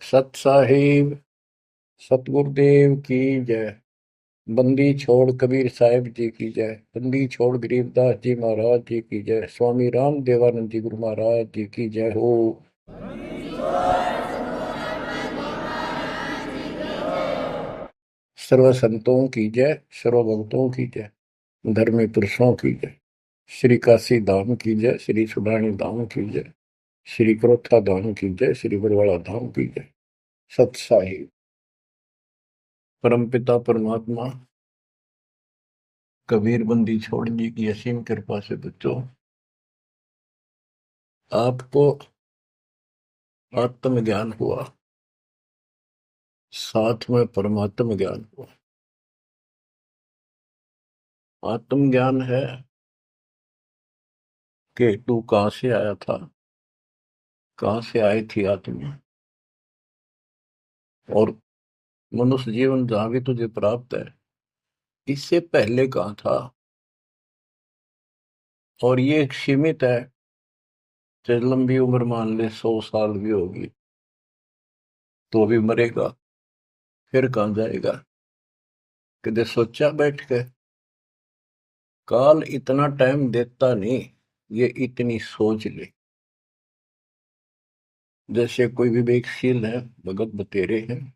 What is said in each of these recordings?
सत साहिब सतगुरुदेव की जय। बंदी छोड़ कबीर साहिब जी की जय। बंदी छोड़ गरीबदास जी महाराज जी की जय। स्वामी राम देवानंद जी गुरु महाराज जी की जय हो। सर्व संतों की जय, सर्व भक्तों की जय, धर्मी पुरुषों की जय। श्री काशी धाम की जय, श्री सुडानी धाम की जय, श्री क्रोथा धाम की जय, श्री बरवाड़ा धाम की जय। सत साहिब परमपिता परमात्मा कबीर बंदी छोड़ जी की असीम कृपा से बच्चों आपको आत्म ज्ञान हुआ, साथ में परमात्म ज्ञान हुआ। आत्म ज्ञान है कि तू कहां से आया था, कहां से आई थी आत्मा, और मनुष्य जीवन जहां भी तुझे प्राप्त है इससे पहले कहां था। और ये एक सीमित है, चाहे लंबी उम्र मान ले 100 साल भी होगी तो भी मरेगा, फिर कहां जाएगा। कदे सोचा बैठ के, काल इतना टाइम देता नहीं, ये इतनी सोच ले। जैसे कोई विवेकशील है, भगत बतेरे हैं,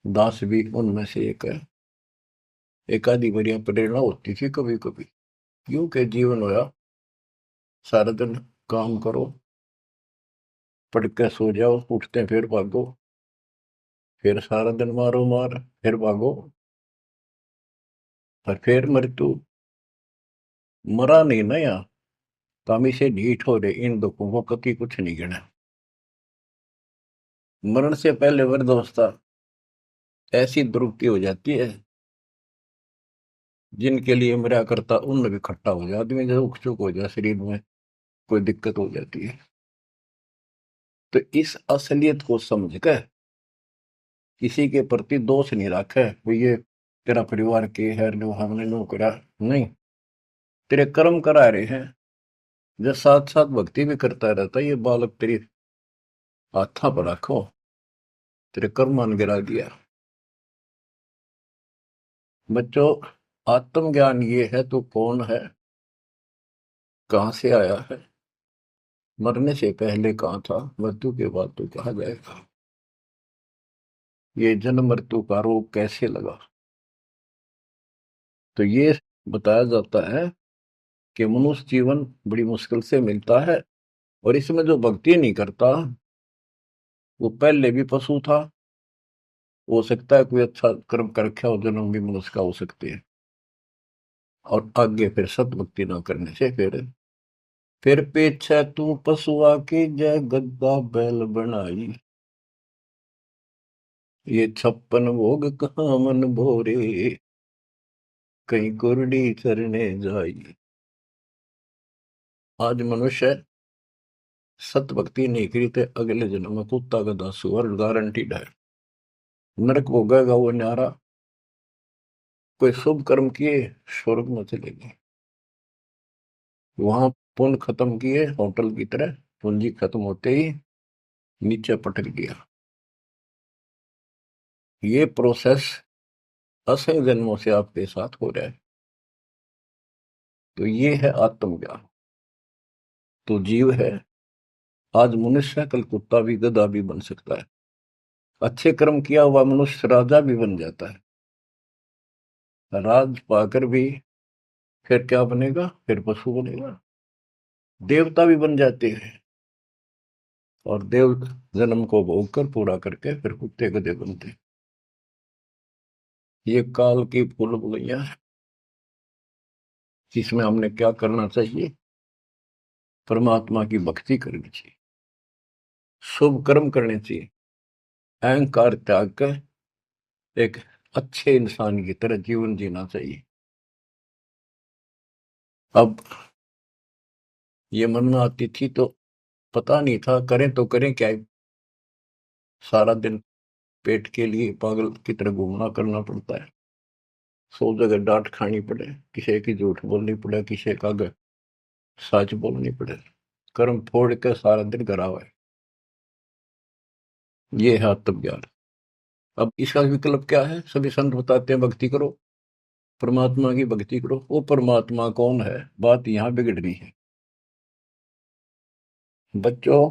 दास भी उनमें से एक है। एक आधी बढ़िया प्रेरणा होती थी कभी कभी, यूं के जीवन होया, सारा दिन काम करो, पढ़ के सो जाओ, उठते फिर भागो, फिर सारा दिन मारो मार, फिर भागो, और फिर मृत्यु। मरा नहीं ना यहाँ, कामी से ढीठ हो रहे, इन दुखों को कति कुछ नहीं गिना। मरण से पहले वृद्धावस्था ऐसी दुर्गति हो जाती है, जिनके लिए मरा करता उन भी खट्टा हो जाए, आदमी जैसे उख चुक हो जाए, शरीर में कोई दिक्कत हो जाती है। तो इस असलियत को समझ कर किसी के प्रति दोष नहीं रखे, वो ये तेरा परिवार के है, नो हमने नो करा, नहीं, तेरे कर्म करा रहे हैं। जो साथ साथ भक्ति भी करता रहता, ये बालक तेरी हाथा पर रखो, तेरे कर्म मान गिरा दिया। बच्चों, आत्मज्ञान ये है तो कौन है, कहां से आया है, मरने से पहले कहां था, मृत्यु के बाद तो कहा जाएगा। ये जन्म मृत्यु का रोग कैसे लगा, तो ये बताया जाता है कि मनुष्य जीवन बड़ी मुश्किल से मिलता है, और इसमें जो भक्ति नहीं करता वो पहले भी पशु था। हो सकता है कोई अच्छा कर्म कर रखा हो, जन्म भी मनुष्य का हो सकते हैं, और आगे फिर सतभक्ति न करने से फिर पीछे तू पशुआ की जय गद्दा बैल बनाई। ये 56 भोग कहाँ मन भोरे, कहीं कुरडी चरने जाई। आज मनुष्य सत भक्ति नहीं करी तो अगले जन्म में कुत्ता गधा सुअर गारंटीड है, नरक भोगेगा वो न्यारा। कोई शुभ कर्म किए, स्वर्ग में चले गए, वहां पुण्य खत्म किए, होटल की तरह पूंजी खत्म होते ही नीचे पटक गया। ये प्रोसेस असंख्य जन्मों से आपके साथ हो रहा है। तो ये है आत्मज्ञान। तो जीव है, आज मनुष्य कल कुत्ता भी गधा भी बन सकता है। अच्छे कर्म किया हुआ मनुष्य राजा भी बन जाता है, राज पाकर भी फिर क्या बनेगा, फिर पशु बनेगा, देवता भी बन जाते हैं, और देव जन्म को भोग कर पूरा करके फिर कुत्ते गधे बनते। ये काल की भूल भुलैया है, जिसमें हमने क्या करना चाहिए, परमात्मा की भक्ति करनी चाहिए, शुभ कर्म करने चाहिए, अहंकार त्याग कर एक अच्छे इंसान की तरह जीवन जीना चाहिए। अब ये मन में आती थी तो पता नहीं था करें तो करें क्या, सारा दिन पेट के लिए पागल की तरह घूमना करना पड़ता है, 100 जगह डांट खानी पड़े, किसी की झूठ बोलनी पड़े, किसी का सच बोलनी पड़े, कर्म फोड़ के सारा दिन करा हुआ है। ये है आत्मज्ञान। अब इसका विकल्प क्या है? सभी संत बताते हैं भक्ति करो, परमात्मा की भक्ति करो। वो परमात्मा कौन है, बात यहां बिगड़ रही है बच्चों।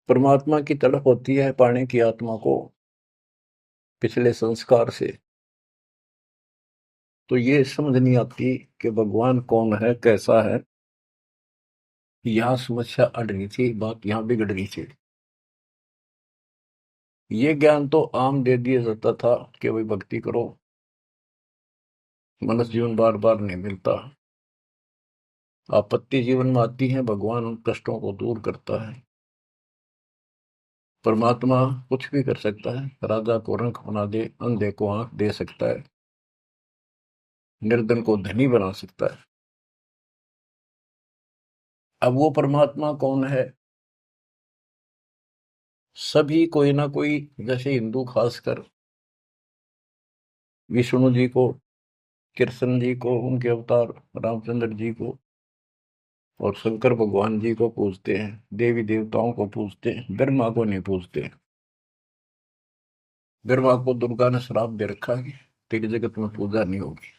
परमात्मा की तड़प होती है पाने की आत्मा को पिछले संस्कार से। तो ये समझ नहीं आती कि भगवान कौन है, कैसा है। यहाँ समस्या अड़ रही थी, बात यहाँ बिगड़ रही थी। ये ज्ञान तो आम दे दिया जाता था कि भाई भक्ति करो, मनुष्य जीवन बार बार नहीं मिलता, आपत्ति जीवन में आती है, भगवान उन कष्टों को दूर करता है। परमात्मा कुछ भी कर सकता है, राजा को रंक बना दे, अंधे को आंख दे सकता है, निर्धन को धनी बना सकता है। अब वो परमात्मा कौन है? सभी कोई ना कोई, जैसे हिंदू खासकर विष्णु जी को, कृष्ण जी को, उनके अवतार रामचंद्र जी को और शंकर भगवान जी को पूजते हैं, देवी देवताओं को पूजते हैं, ब्रह्मा को नहीं पूजते। ब्रह्मा को दुर्गा ने श्राप दे रखा है कि तेरी जगत में पूजा नहीं होगी,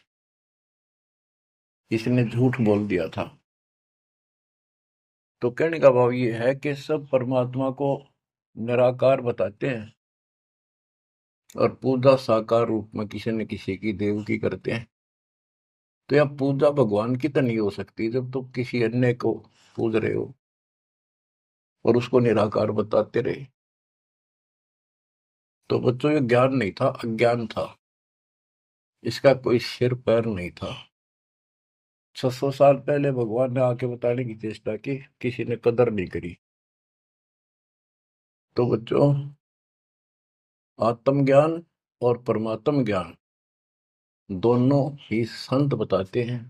इसने झूठ बोल दिया था। तो कहने का भाव ये है कि सब परमात्मा को निराकार बताते हैं और पूजा साकार रूप में किसी न किसी की देव की करते हैं। तो यह पूजा भगवान की तो नहीं हो सकती जब तुम किसी अन्य को पूज रहे हो और उसको निराकार बताते रहे। तो बच्चों ये ज्ञान नहीं था, अज्ञान था। इसका कोई सिर पैर नहीं था। 600 साल पहले भगवान ने आके बताने की चेष्टा की, किसी ने कदर नहीं करी। तो बच्चों, आत्मज्ञान और परमात्म ज्ञान दोनों ही संत बताते हैं,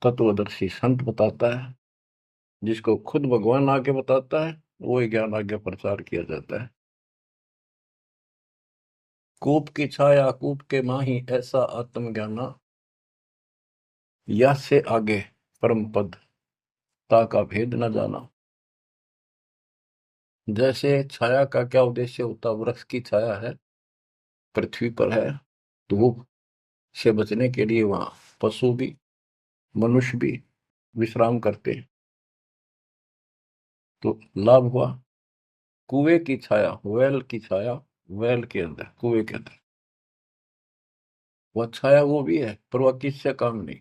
तत्वदर्शी संत बताता है। जिसको खुद भगवान आके बताता है वो ज्ञान आगे प्रचार किया जाता है। कूप की छाया कूप के माही, ऐसा आत्मज्ञाना, या से आगे परम पद, ता का भेद न जाना। जैसे छाया का क्या उद्देश्य होता, वृक्ष की छाया है, पृथ्वी पर है, धूप से बचने के लिए वहां पशु भी मनुष्य भी विश्राम करते हैं। तो लाभ हुआ। कुएं की छाया, वेल की छाया, वेल के अंदर, कुएं के अंदर वह छाया वो भी है, पर वह किससे काम नहीं।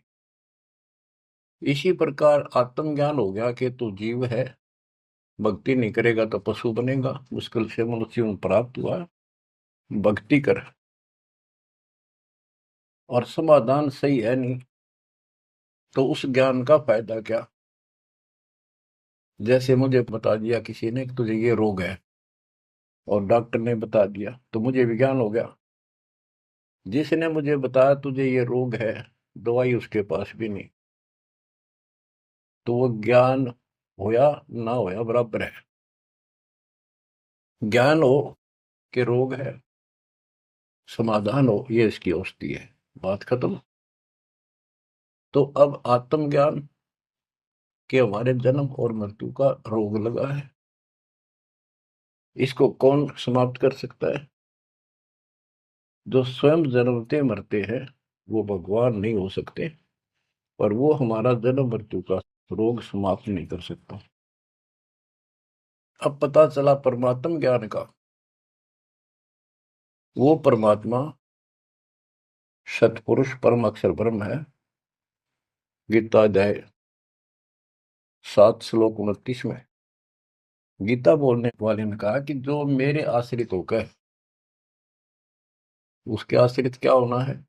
इसी प्रकार आत्मज्ञान हो गया कि तू जीव है, भक्ति नहीं करेगा तो पशु बनेगा, मुश्किल से मनुष्य जीवन प्राप्त हुआ, भक्ति कर। और समाधान सही है नहीं तो उस ज्ञान का फायदा क्या? जैसे मुझे बता दिया किसी ने कि तुझे ये रोग है और डॉक्टर ने बता दिया तो मुझे विज्ञान हो गया। जिसने मुझे बताया तुझे ये रोग है, दवाई उसके पास भी नहीं, तो वो ज्ञान होया ना होया बराबर है। ज्ञान हो कि रोग है, समाधान हो ये इसकी औषधि है, बात खत्म। तो अब आत्मज्ञान के हमारे जन्म और मृत्यु का रोग लगा है, इसको कौन समाप्त कर सकता है? जो स्वयं जन्मते मरते हैं वो भगवान नहीं हो सकते, पर वो हमारा जन्म मृत्यु का रोग समाप्त नहीं कर सकता। अब पता चला परमात्म ज्ञान का, वो परमात्मा सतपुरुष परम अक्षर ब्रह्म है। गीता अध्याय 7 श्लोक 29 में गीता बोलने वाले ने कहा कि जो मेरे आश्रित होकर, उसके आश्रित क्या होना है?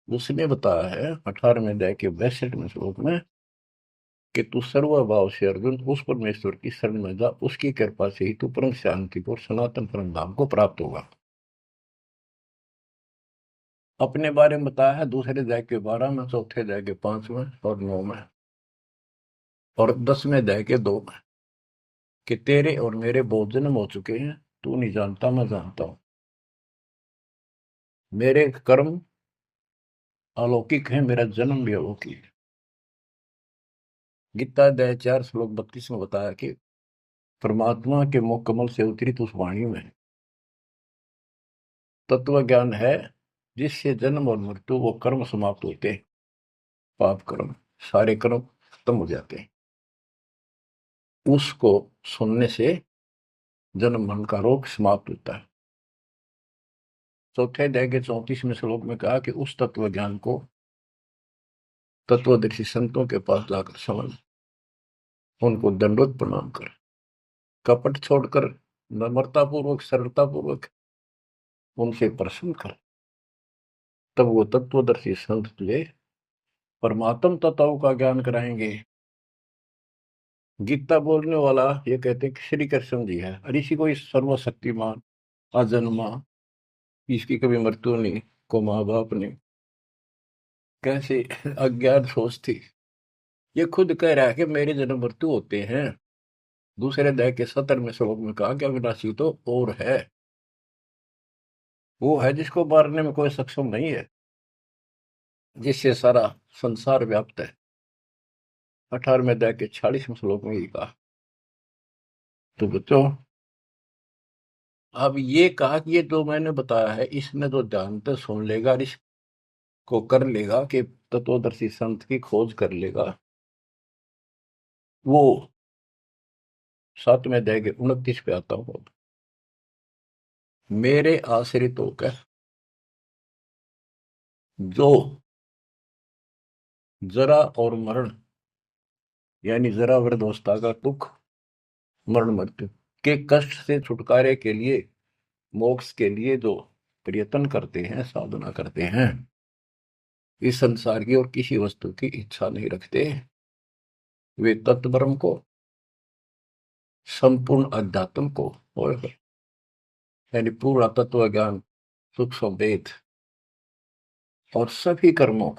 उसने बताया है 18वें अध्याय के 62वें श्लोक में कि तू सर्वभाव से अर्जुन उस परमेश्वर की शरण में जा, उसकी कृपा से ही तू परम शांति को, सनातन परम धाम को प्राप्त होगा। अपने बारे में बताया है दूसरे अध्याय के 12 में, चौथे अध्याय के 5 में और 9 में और 10वें अध्याय के 2 में कि तेरे और मेरे बहुत जन्म हो चुके हैं, तू नहीं जानता मैं जानता हूं, मेरे कर्म अलौकिक है, मेरा जन्म भी अलौकिक है। गीता अध्याय 4 श्लोक 32 में बताया कि परमात्मा के मुख कमल से उतरी उस वाणी में तत्व ज्ञान है, जिससे जन्म और मृत्यु वो कर्म समाप्त होते हैं। पाप कर्म, सारे कर्म खत्म हो जाते हैं। उसको सुनने से जन्म मरण का रोग समाप्त होता है। चौथे अध्याय के 34वें श्लोक में कहा कि उस तत्व ज्ञान को तत्वदर्शी संतों के पास जाकर समझ, उनको दंडवत प्रणाम कर, कपट छोड़कर नम्रता पूर्वक, सरलता पूर्वक उनसे प्रश्न कर, तब वो तत्वदर्शी संत तुझे परमात्म तत्वों का ज्ञान कराएंगे। गीता बोलने वाला ये कहते हैं कि श्री कृष्ण जी है, और इसी को इस सर्वशक्तिमान, अजन्मा, इसकी कभी मृत्यु नहीं, को माँ बाप ने कैसे अज्ञान सोच थी, ये खुद कह रहा है कि मेरे जन्म मृत्यु होते हैं। दूसरे अध्याय के 17वें श्लोक में कहा कि अविनाशी तो और है, वो है जिसको मारने में कोई सक्षम नहीं है, जिससे सारा संसार व्याप्त है। 18वें अध्याय के 46वें श्लोक में ये कहा। तो बच्चों, अब ये कहा कि ये जो मैंने बताया है, इसमें जो ध्यान से सुन लेगा, इसको कर लेगा कि तत्वदर्शी संत की खोज कर लेगा, वो 7वें अध्याय के 29 पे आता हूं। मेरे आश्रित होकर जो जरा और मरण, यानी जरा वृद्धावस्था का दुख, मरण मृत्यु के कष्ट से छुटकारे के लिए, मोक्ष के लिए जो प्रयत्न करते हैं, साधना करते हैं, इस संसार की और किसी वस्तु की इच्छा नहीं रखते, वे तत्ब्रह्म को, संपूर्ण अध्यात्म को, और यानी पूरा तत्व ज्ञान, सूक्ष्म वेद और सभी कर्मों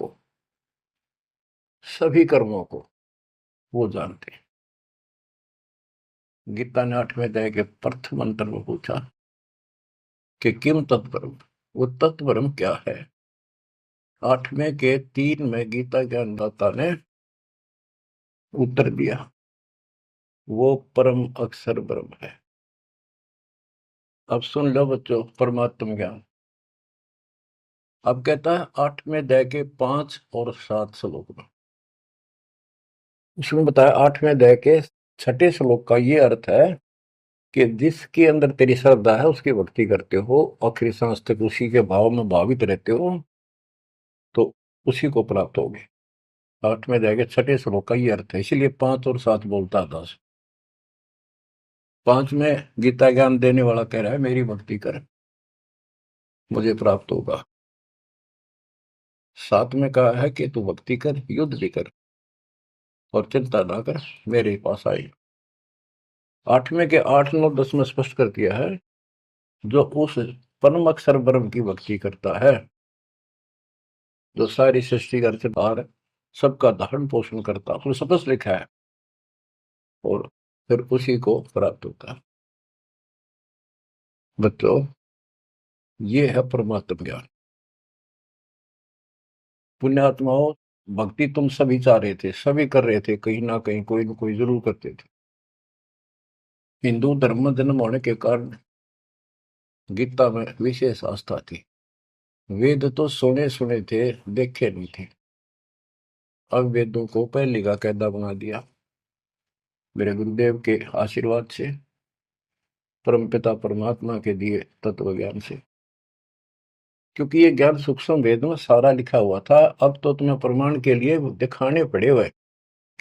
को वो जानते हैं। गीता ने 8वें अध्याय के प्रथम मंत्र में पूछा कि किम तत्परम, वो तत्परम क्या है। 8वें के 3 में गीता ज्ञानदाता ने उत्तर दिया, वो परम अक्षर ब्रह्म है। अब सुन लो बच्चों, परमात्म ज्ञान अब कहता है 8वें अध्याय के 5 और 7 श्लोक में। उसमें बताया 8वें अध्याय के 6ठे श्लोक का ये अर्थ है कि जिसके अंदर तेरी श्रद्धा है, उसकी भक्ति करते हो, आखिरी सांस तक उसी के भाव में भावित रहते हो, तो उसी को प्राप्त होगे। 8वें अध्याय के 6ठे श्लोक का ये अर्थ है, इसीलिए 5 और 7 बोलता था। 5 में गीता ज्ञान देने वाला कह रहा है मेरी भक्ति कर, मुझे प्राप्त होगा। 7 में कहा है कि तू भक्ति कर, युद्ध भी कर, और चिंता ना कर, मेरे पास आई। 8वें के 8, 9, 10 में स्पष्ट कर दिया है, जो उस परम अक्षर ब्रह्म की भक्ति करता है, जो सारी सृष्टि का रचनहार, सबका धारण पोषण करता, उसमें स्पष्ट लिखा है, और फिर उसी को प्राप्त होता है। बच्चों, ये है परमात्म ज्ञान। पुण्यात्माओं, भक्ति तुम सभी चाह रहे थे, सभी कर रहे थे, कहीं ना कहीं कोई ना कोई जरूर करते थे। हिंदू धर्म में जन्म होने के कारण गीता में विशेष आस्था थी। वेद तो सुने सुने थे, देखे नहीं थे। अब वेदों को पहले का कायदा बना दिया मेरे गुरुदेव के आशीर्वाद से, परमपिता परमात्मा के दिए तत्व ज्ञान से। क्योंकि ये ज्ञान सूक्ष्म वेद में सारा लिखा हुआ था, अब तो तुम्हें प्रमाण के लिए दिखाने पड़े हुए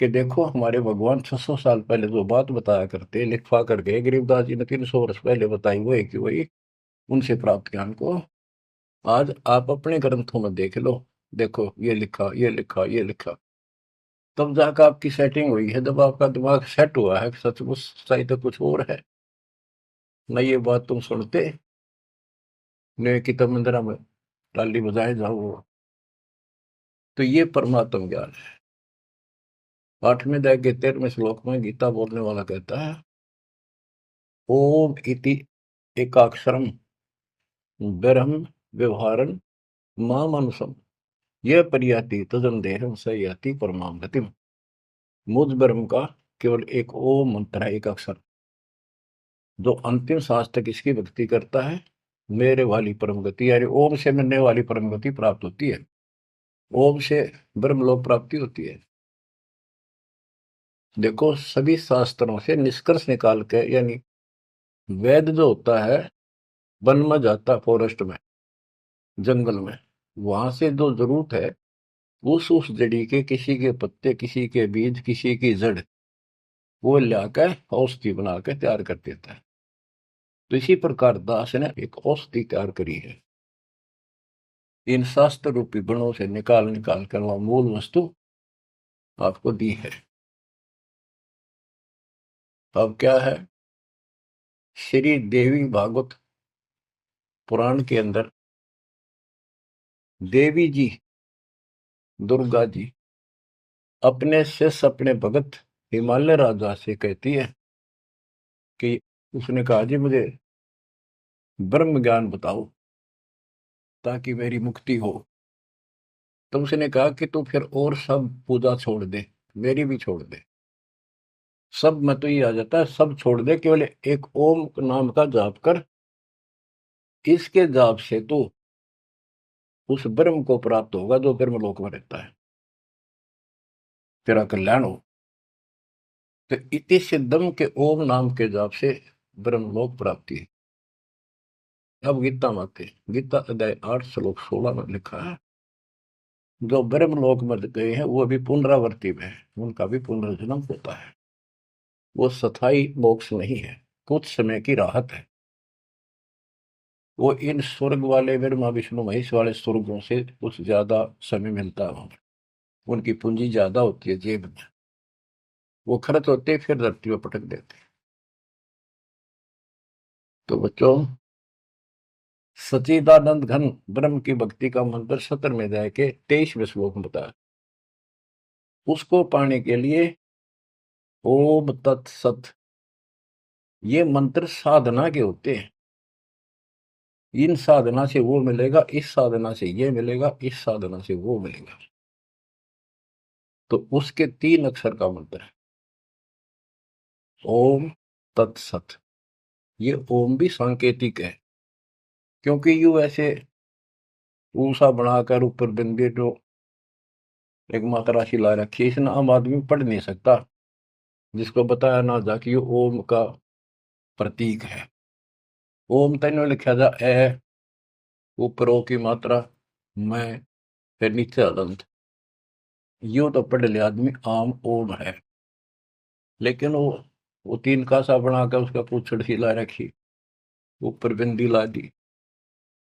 कि देखो हमारे भगवान 600 साल पहले जो बात बताया करते, लिखवा कर गए गरीबदास जी ने 300 वर्ष पहले बताई, वो एक वही उनसे प्राप्त ज्ञान को आज आप अपने ग्रंथों में देख लो। देखो ये लिखा, ये लिखा, ये लिखा, तब जाकर आपकी सेटिंग हुई है, जब आपका दिमाग सेट हुआ है, सचमुच सही तो कुछ और है न, ये बात तुम सुनते ने कि तब मंदिरा में ताली बजाए जाओ। तो ये परमात्म ज्ञान है। 8वें अध्याय के 13वें श्लोक में गीता बोलने वाला कहता है, ओम इति एकाक्षरम ब्रह्म व्यवहारन मामनुषम यह परियाति तजन देहम स याति परमाम गतिम। मुझ ब्रह्म का केवल एक ओम मंत्र है, एक अक्षर, जो अंतिम सांस तक इसकी भक्ति करता है, मेरे वाली परम गति, यानी ओम से मिलने वाली परम गति प्राप्त होती है। ओम से ब्रह्मलोक प्राप्ति होती है। देखो, सभी शास्त्रों से निष्कर्ष निकाल के, यानी वेद जो होता है, वन में जाता है, फॉरेस्ट में, जंगल में, वहां से जो जरूरत है, उस जड़ी के, किसी के पत्ते, किसी के बीज, किसी की जड़, वो लाकर औषधि बना के तैयार कर देता है। तो इसी प्रकार दास ने एक औषधि तैयार करी है, इन शास्त्र रूपी गुणों से निकाल निकाल कर वह मूल वस्तु आपको दी है। अब क्या है, श्री देवी भागवत पुराण के अंदर देवी जी, दुर्गा जी, अपने शिष्य, अपने भगत हिमालय राजा से कहती है कि, उसने कहा जी मुझे ब्रह्म ज्ञान बताओ ताकि मेरी मुक्ति हो। तो उसने कहा कि तू फिर और सब पूजा छोड़ दे, मेरी भी छोड़ दे, सब में तो ये आ जाता है, सब छोड़ दे, केवल एक ओम नाम का जाप कर, इसके जाप से तू उस ब्रह्म को प्राप्त होगा जो ब्रह्म लोक में रहता है, तेरा कल्याण हो। तो इति सिद्धम के ओम नाम के जाप से ब्रह्मलोक प्राप्ति है। अब गीता में आते, गीता अध्याय 8 श्लोक 16 में लिखा है, जो ब्रह्मलोक में गए हैं वो अभी पुनरावृत्ति में है, उनका भी पुनर्जन्म होता है। वो स्थायी मोक्ष नहीं है, कुछ समय की राहत है। वो इन स्वर्ग वाले ब्रह्मा विष्णु महेश वाले स्वर्गों से कुछ ज्यादा समय मिलता है वहां। उनकी पूंजी ज्यादा होती है जेब में, वो खर्च होते फिर धरती में पटक देते। तो बच्चों, सच्चिदानंद घन ब्रह्म की भक्ति का मंत्र 17वें अध्याय के 23वें श्लोक में बताया। उसको पाने के लिए ओम तत्सत, ये मंत्र साधना के होते हैं। इन साधना से वो मिलेगा, इस साधना से ये मिलेगा, इस साधना से वो मिलेगा। तो उसके 3 अक्षर का मंत्र है ओम तत्सत। ये ओम भी सांकेतिक है, क्योंकि यू ऐसे ऊषा बनाकर ऊपर बिंदी जो एक मात्रा सी ला रखी है, इसने आम आदमी पढ़ नहीं सकता, जिसको बताया ना जा कि ये ओम का प्रतीक है। ओम तेनो लिखा जा ए, ऊपर ओ की मात्रा, मैं, फिर नीचे अदंत, यूं तो पढ़ लिया आदमी आम ओम है। लेकिन वो 3 कासा बनाकर उसका पूछड़ सी ला रखी, ऊपर बिंदी ला दी,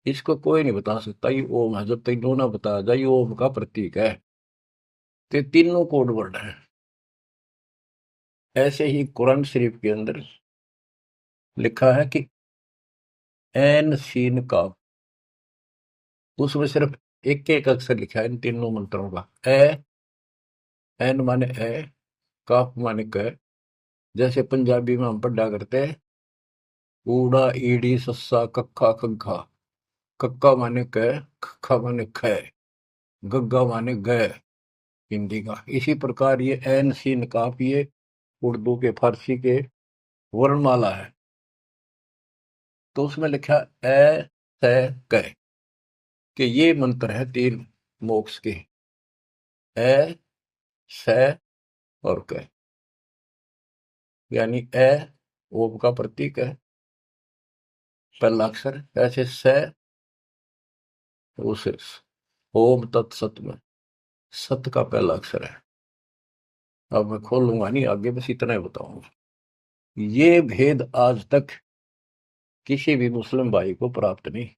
इसको कोई नहीं बता सकता ये ओम है, जब तक नो ना बताया जाए ये ओम का प्रतीक है। तो तीनों कोड वर्ड है। ऐसे ही कुरान शरीफ के अंदर लिखा है कि एन सीन का, उसमें सिर्फ एक एक अक्षर लिखा है इन तीनों मंत्रों का। ए, एन माने ए, काफ माने क, जैसे पंजाबी में हम पढ़ा करते हैं ऊड़ा ईड़ी सस्सा कक्का खग्गा, कक्का माने क, खक्का माने ख, गग्गा माने ग, हिंदी का। इसी प्रकार ये एन सीन काफ, ये उर्दू के, फारसी के वर्णमाला है। तो उसमें लिखा ए से क, कि ये मंत्र है 3 मोक्ष के, ए से और क। यानी ए ओम का प्रतीक है, पहला अक्षर, ऐसे से उसे ओम तत्सत में सत का पहला अक्षर है। अब मैं खोलूंगा नहीं आगे, बस इतना ही बताऊंगा। ये भेद आज तक किसी भी मुस्लिम भाई को प्राप्त नहीं,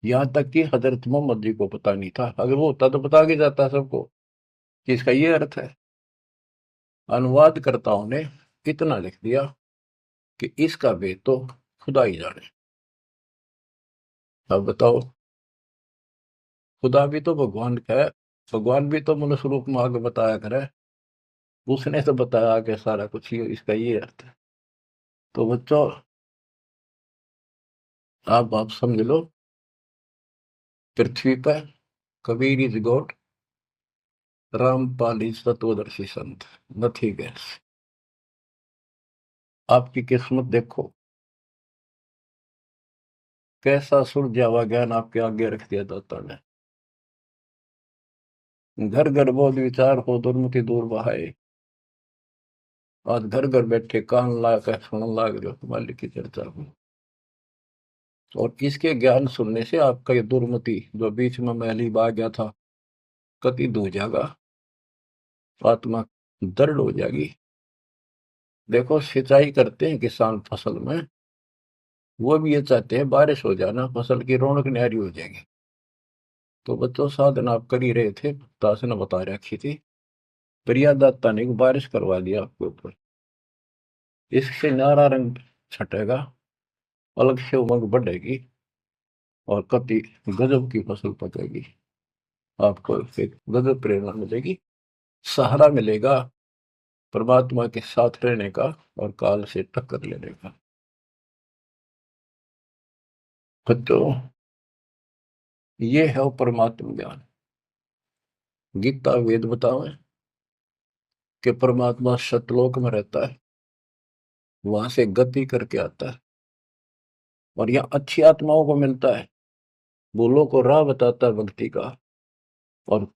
यहां तक कि हजरत मोहम्मद जी को पता नहीं था। अगर वो होता तो बता के जाता सबको कि इसका ये अर्थ है। अनुवादकर्ताओं ने इतना लिख दिया कि इसका भेद तो खुदा ही जाने। अब बताओ, खुदा भी तो भगवान का है, भगवान भी तो मनुष्य रूप में आगे बताया करे, उसने तो बताया कि सारा कुछ ही इसका ये अर्थ है। तो बच्चों, आप समझ लो, पृथ्वी पर Kabir is God, Rampal is तत्वदर्शी संत, नथिंग एल्स। आपकी किस्मत देखो, कैसा सुलझा हुआ ज्ञान आपके आगे रख दिया दाता ने। घर घर बोध विचार हो दुर्मति दूर बहाए। आज घर घर बैठे कान ला कर सुनने लग रहे हो मालिक की चर्चा को। और इसके ज्ञान सुनने से आपका ये दुर्मति जो बीच में मैली बहा गया था कति धो जाएगा, आत्मा दृढ़ हो जाएगी। देखो सिंचाई करते हैं किसान फसल में, वो भी ये चाहते हैं बारिश हो जाना, फसल की रौनक न्यारी हो जाएगी। तो बच्चों साधना आप कर ही रहे थे, दास ने बता रखी थी, प्रियादाता ने बारिश करवा दिया आपके ऊपर। इससे नारा रंग छटेगा, अलग से उमंग बढ़ेगी और कति गजब की फसल पकेगी। आपको एक गजब प्रेरणा मिलेगी, सहारा मिलेगा परमात्मा के साथ रहने का और काल से टक्कर लेने का। बच्चों ये है वो परमात्मा ज्ञान। गीता वेद बतावे कि परमात्मा सतलोक में रहता है, वहां से गति करके आता है और यहाँ अच्छी आत्माओं को मिलता है, बोलो को राह बताता है भक्ति का और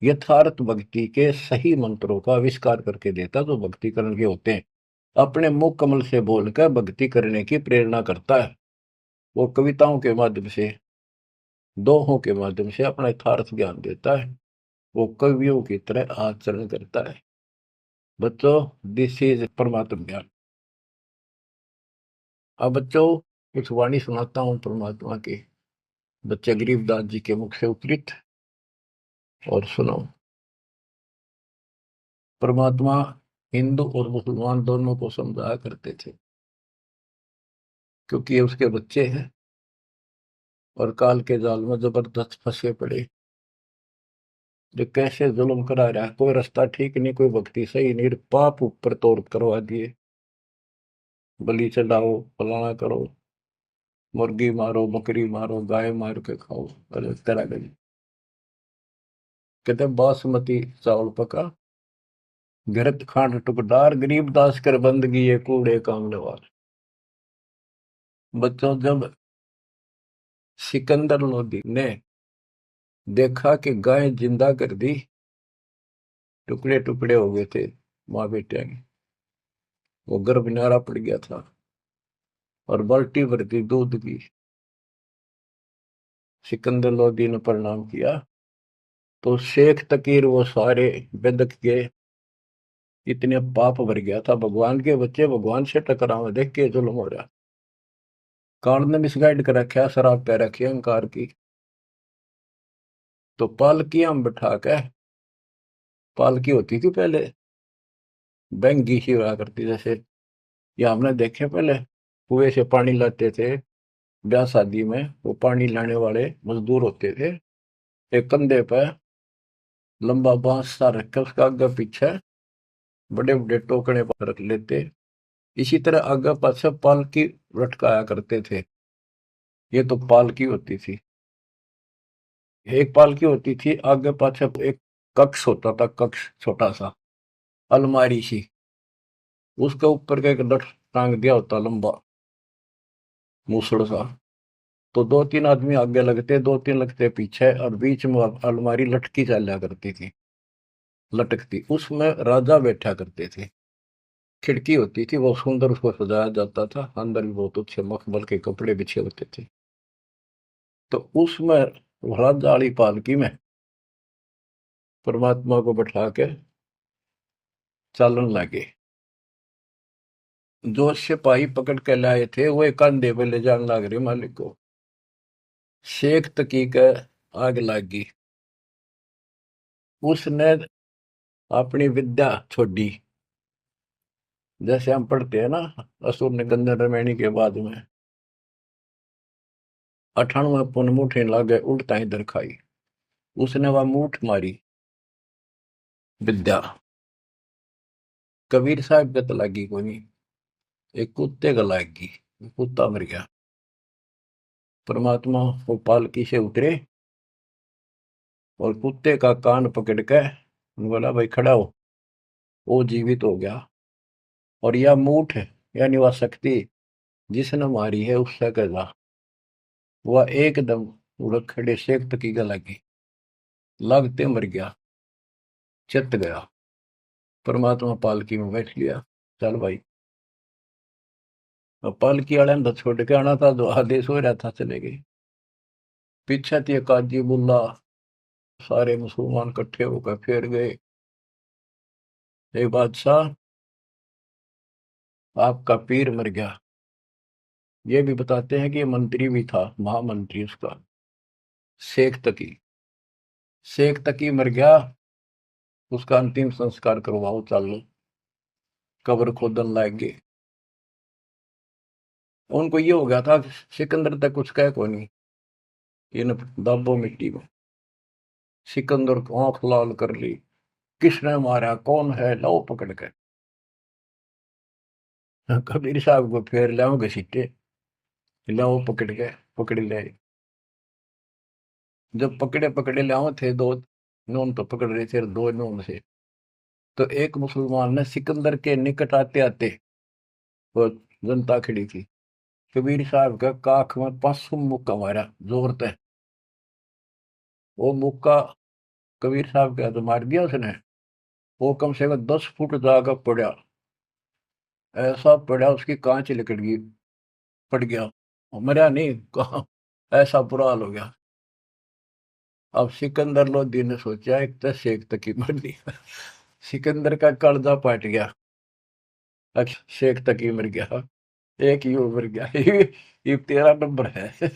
यथार्थ भक्ति के सही मंत्रों का आविष्कार करके देता जो भक्ति करने के होते हैं। अपने मुख कमल से बोलकर भक्ति करने की प्रेरणा करता है। वो कविताओं के माध्यम से, दोहों के माध्यम से अपना यथार्थ ज्ञान देता है। वो कवियों की तरह आचरण करता है। बच्चों दिस इज परमात्मा ज्ञान। अब बच्चों कुछ वाणी सुनाता हूँ परमात्मा की, बच्चे गरीबदास जी के मुख से उद्धृत, और सुनो। परमात्मा हिंदू और मुसलमान दोनों को समझाया करते थे, क्योंकि ये उसके बच्चे हैं और काल के जाल में जबरदस्त फंसे पड़े। जो कैसे जुल्म करा रहा है, कोई रास्ता ठीक नहीं, कोई भक्ति सही नहीं, पाप ऊपर तोड़ करवा दिए, बलि चढ़ाओ, फलाना करो, मुर्गी मारो, बकरी मारो, गाय मार के खाओ, अलग तरह का। कहते बासमती चावल पका, घृत खांड टुकडार, गरीब दास कर बंदगी ये कूड़े कामने वाले। बच्चों जब सिकंदर लोधी ने देखा कि गाय जिंदा कर दी, टुकड़े टुकड़े हो गए थे माँ बेटे के, वो गर्भ न्यारा पड़ गया था और बाल्टी भर दी दूध की। सिकंदर लोधी ने प्रणाम किया तो शेख तकीर वो सारे बेदक के इतने पाप भर गया था, भगवान के बच्चे भगवान से टकराव देख के जुल्म हो रहा। काल ने मिसगाइड कर रखा, शराब पे रखी अहंकार की। तो पालकियां में बैठा के, पालकी होती थी पहले बैंगी सी हुआ करती, जैसे ये हमने देखे पहले कुएं से पानी लाते थे ब्याह शादी में, वो पानी लाने वाले मजदूर होते थे, एक कंधे पे लंबा बांस सा रख के उसका आगे पीछे बड़े बड़े टोकरे पर रख लेते। इसी तरह आगे पाछे पालकी लटकाया करते थे। ये तो पालकी होती थी। एक पालकी होती थी, आगे पाछे एक कक्ष होता था, कक्ष छोटा सा अलमारी सी, उसके ऊपर का एक लठ टांग दिया होता लंबा मूसड़ सा। तो दो तीन आदमी आगे लगते, दो तीन लगते पीछे, और बीच में अलमारी लटकी चला करती थी, लटकती, उसमें राजा बैठा करते थे। खिड़की होती थी, बहुत सुंदर, उसको सजाया जाता था, अंदर भी बहुत अच्छे मखमल के कपड़े बिछे होते थे। तो उसमें राजा वाली पालकी में परमात्मा को बैठा के चालन लगे। जो सिपाही पकड़ के लाए थे वो एक कंधे पे ले जाने लग रहे मालिक को। शेख तकी के आग लगी, उसने अपनी विद्या छोड़ी। जैसे हम पढ़ते हैं ना, असुर ने गंधर्व रमैनी के बाद में 98 पुन मुठे लागे उल्टा इधर खाई, उसने वह मूठ मारी विद्या। कबीर साहब के तो लगी कोई नहीं, एक कुत्ते का लागी, कुत्ता मर गया। परमात्मा वो पालकी से उतरे और कुत्ते का कान पकड़ के बोला भाई खड़ा हो, वो जीवित हो गया। और यह मूठ यानी वह शक्ति जिसने मारी है उससे कहा वह एकदम उड़क खड़े शेख तकी का लगी, लगते मर गया, चित गया। परमात्मा पालकी में बैठ लिया, चल भाई। अब पालकी वाले ने तो छोड़ के आना था, जो आदेश हो रहा था चले गए। पीछे थी काजी बुल्ला, सारे मुसलमान इकट्ठे होकर फिर गए। बादशाह, आपका पीर मर गया। ये भी बताते हैं कि ये मंत्री भी था, महामंत्री उसका, शेख तकी। शेख तकी मर गया, उसका अंतिम संस्कार करवाओ, चलो कब्र खोदन लाएंगे। उनको ये हो गया था, सिकंदर तक कुछ कह को नहीं, इन दाबो मिट्टी में। सिकंदर को आंख लाल कर ली, किसने मारा, कौन है, लो पकड़ के। कबीर साहब को फिर लाओ घसीटे, लाओ पकड़ के, पकड़ ले। जब पकड़े पकड़े लाओ थे दो नून तो पकड़ रहे थे, दो नून से। तो एक मुसलमान ने सिकंदर के निकट आते आते, वो जनता खड़ी थी, कबीर साहब का काख में 500 मुक्का मारा जोर से। वो मुक्का कबीर साहब का तो मार दिया उसने, वो कम से कम 10 फुट जाकर पड़ा, ऐसा पड़ा उसकी कांच निकल गई, पड़ गया। मरा नहीं, कहा, ऐसा बुरा हाल हो गया। अब सिकंदर लोधी ने सोचा एक तो शेख तक ही मर दिया। सिकंदर का कलजा फट गया, अब शेख तक ही मर गया, एक ही मर गया। ये 13 नंबर है।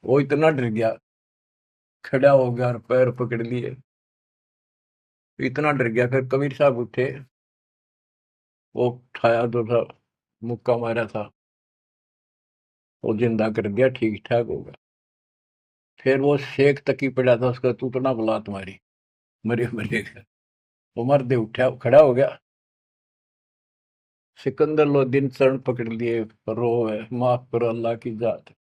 वो इतना डर गया, खड़ा हो गया और पैर पकड़ लिए, इतना डर गया। फिर कबीर साहब उठे, वो उठाया तो था, मुक्का मारा था, वो जिंदा कर दिया, ठीक ठाक हो गया। फिर वो शेख तक ही पड़ा था, उसका तू तो ना बुला तुम्हारी, मरे मरेगा। वो मर्दे उठा, खड़ा हो गया। सिकंदर लोधी चरण पकड़ लिए, रो है, माफ करो अल्लाह की जात।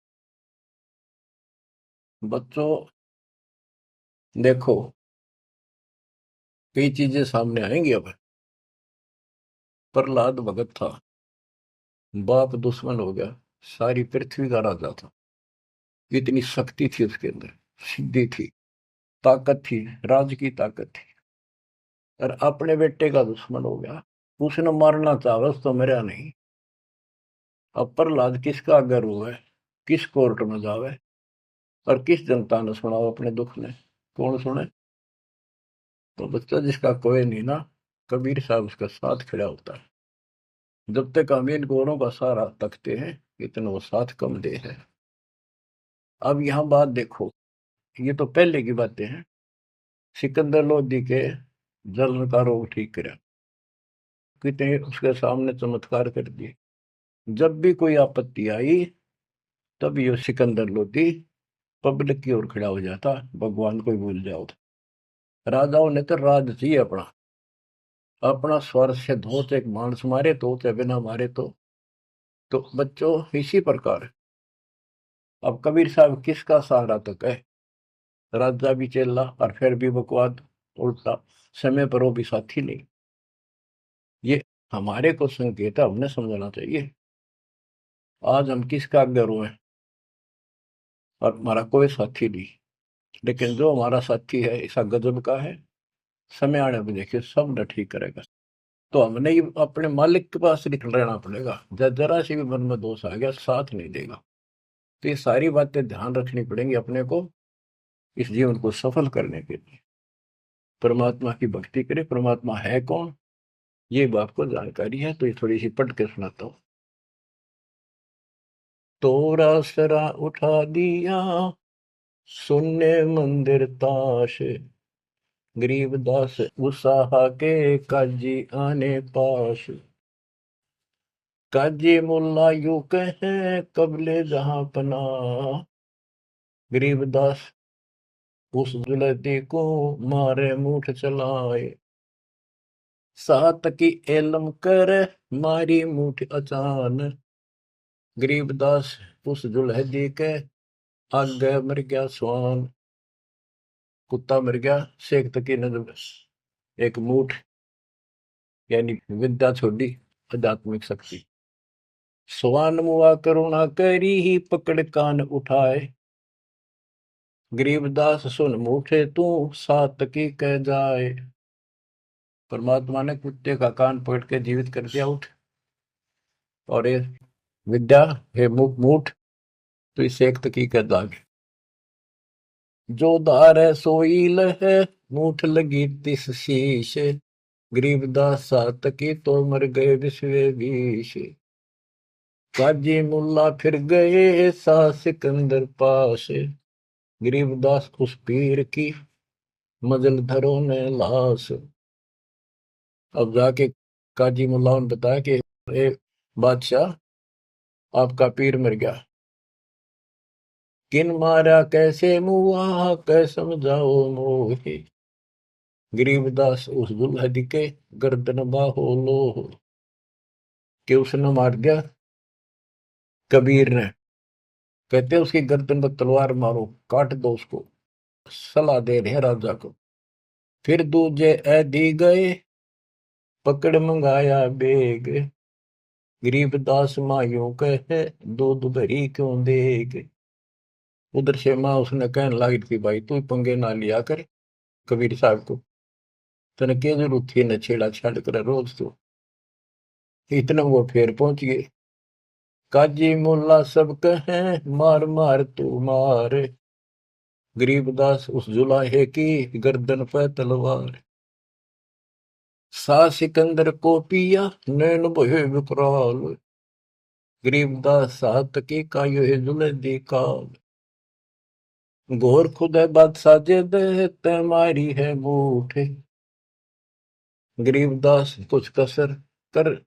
बच्चों देखो, कई चीजें सामने आएंगी अब। प्रहलाद भगत था, बाप दुश्मन हो गया, सारी पृथ्वी का राजा था, इतनी शक्ति थी उसके अंदर, सिद्धि थी, ताकत थी, राज की ताकत थी, और अपने बेटे का दुश्मन हो गया। उसने मारना चाहा, तो मेरा नहीं। अब प्रहलाद किसका गर्व है, किस कोर्ट में जावे, और किस जनता ने सुनाओ अपने दुख ने, कौन सुने। तो बच्चा जिसका कोई नहीं ना, कबीर साहब उसका साथ खड़ा होता है। जब तक हम इन गोरों का सहारा तकते हैं, इतना वो साथ कम दे है। अब यहाँ बात देखो, ये तो पहले की बातें हैं। सिकंदर लोधी के जलन का रोग ठीक करा, कितने उसके सामने चमत्कार कर दिए। जब भी कोई आपत्ति आई, तब ये सिकंदर लोधी पब्लिक की ओर खड़ा हो जाता, भगवान को ही भूल जाओ। राजाओं ने तो राज चाहिए अपना, अपना स्वर से धोत, एक मानस मारे तो चाहे बिना मारे तो बच्चों इसी प्रकार। अब कबीर साहब किसका सहारा तक है, राजा भी चेला और फिर भी बकवाद, उल्टा समय पर वो भी साथी नहीं। ये हमारे को संकेत है, हमने समझना चाहिए। आज हम किसका गर्व है, और हमारा कोई साथी नहीं। लेकिन जो हमारा साथी है ऐसा गजब का है, समय आने में देखिए सब न ठीक करेगा। तो हमने ही अपने मालिक के पास निकल रहना पड़ेगा, जरा सी भी मन में दोष आ गया, साथ नहीं देगा। तो ये सारी बातें ध्यान रखनी पड़ेंगी अपने को, इस जीवन को सफल करने के लिए। परमात्मा की भक्ति करें। परमात्मा है कौन, ये बात को जानकारी है, तो ये थोड़ी सी पढ़ के सुनाता हूँ। तोरा सरा उठा दिया, सुनने मंदिर ताश, गरीबदास उसाहा के काजी आने पास। काजी मुल्ला यू कहे कबले जहां पना, गरीबदास उस जुलती को मारे मुठ चलाए। सात की एलम कर मारी मुठ अचान, गरीबदास उस जुलहदी के आगे मर गया स्वान। कुत्ता मर गया, शेख तकी ने जब एक मूठ यानी विद्या छोड़ी, आध्यात्मिक शक्ति। स्वान मुआ करुणा करी ही पकड़ कान उठाए। गरीबदास सुन मूठे तू सात की कह जाए। परमात्मा ने कुत्ते का कान पकड़ के जीवित कर दिया, उठ। और ये विद्या हे मूठ, तो इस एक तकी कह दाग। जो धार है सोई लह, मूठ लगी तिस शीश। गरीबदास सात की तो मर गए विश्वे बीश। काजी मुल्ला फिर गए सा सिकंदर पास। गरीबदास उस पीर की मजल धरो ने लाश। अब जाके काजी मुल्ला ने बताया कि ए बादशाह, आपका पीर मर गया। किन मारा कैसे मुआ कै समझाओ मोहे। गरीबदास उस दुल्हन के गर्दन बाहो लो। कि उसने मार दिया कबीर ने। कहते उसकी गर्दन पर तलवार मारो, काट दो उसको। सलाह दे रहे राजा को। फिर दूजे ऐदी गए, पकड़ मंगाया बेग। गरीबदास मायूं कहे, दूध भरी क्यों देग। उधर से माँ उसने कहने लगी थी, भाई तू पंगे ना लिया कर कबीर साहब को, तने क्या जरूरत थी न छेड़ा छाड़ कर रोज। तो इतना वो फिर पहुंच गए। काजी मुल्ला सब कहे, मार मार तू मार। गरीबदास उस जुलाहे की गर्दन पर तलवार। सा सिकंदर को पिया नैन बहे विकराल। गरीबदास सात की का ये जुलदी काल। घोर खुद है बादशाह जे दे, तै मारी है बूठ। गरीबदास कुछ कसर कर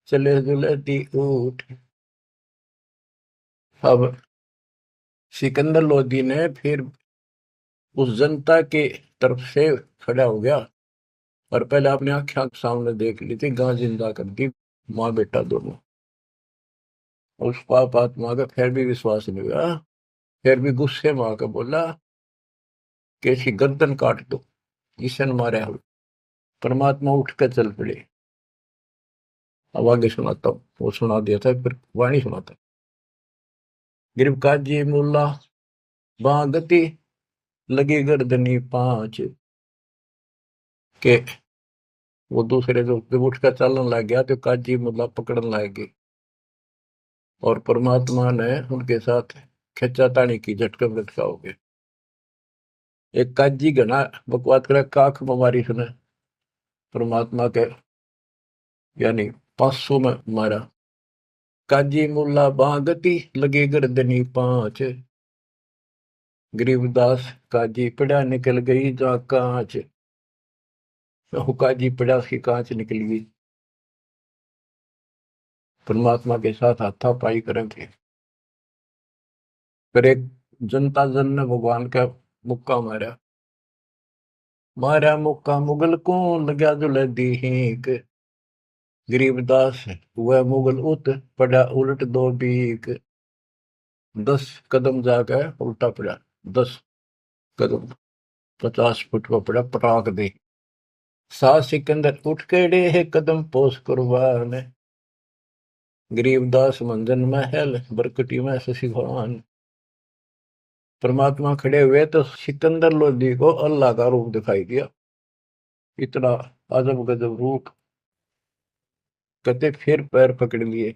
चले जुलदी उठ। अब सिकंदर लोधी ने फिर उस जनता के तरफ से खड़ा हो गया और पहले अपने आंखें सामने देख ली थी, गां जिंदा कर दी, माँ बेटा दोनों। उस पाप आत्मा का फिर भी विश्वास नहीं हुआ। फिर भी गुस्से में आकर बोला कि इसकी गर्दन काट दो, इसे न मारे हम। परमात्मा उठ कर चल पड़े। अब आगे सुनाता हूँ, वो सुना दिया था फिर वाणी सुनाता। गिरब काजी मुल्ला बागती लगी गर्दनी पांच। के वो दूसरे जो जब उठ कर चलने लग गया तो काजी मुल्ला पकड़ने लग गए और परमात्मा ने उनके साथ खिंचा तानी की, झटके में लटका हो गए। एक काजी घना बकवाद करे, काख बीमारी सुने परमात्मा के यानी 500 में मारा। काजी मुल्ला बागती लगे गर्दनी पांच। गरीबदास काजी पड़ा निकल गई जा कांच। काजी पड़ा उसकी कांच निकल गई। परमात्मा के साथ हाथापाई करेंगे। फिर एक जनता जन ने भगवान का मुक्का मारा। मारा मुक्का मुगल को लगा जो लदी हीक। गरीबदास वह मुगल उत पड़ा उलट दो बीक। 10 कदम जाकर उल्टा पड़ा। 10 कदम 50 फुट पर पड़ा, पटाक दे। सा सिकंदर उठ केड़े है कदम पोस कुर्बान। गरीबदास मंजन महल बरकटी में शशिभान। परमात्मा खड़े हुए तो सिकंदर लोधी को अल्लाह का रूप दिखाई दिया। इतना अजब गजब रूप। कहते फिर पैर पकड़ लिए,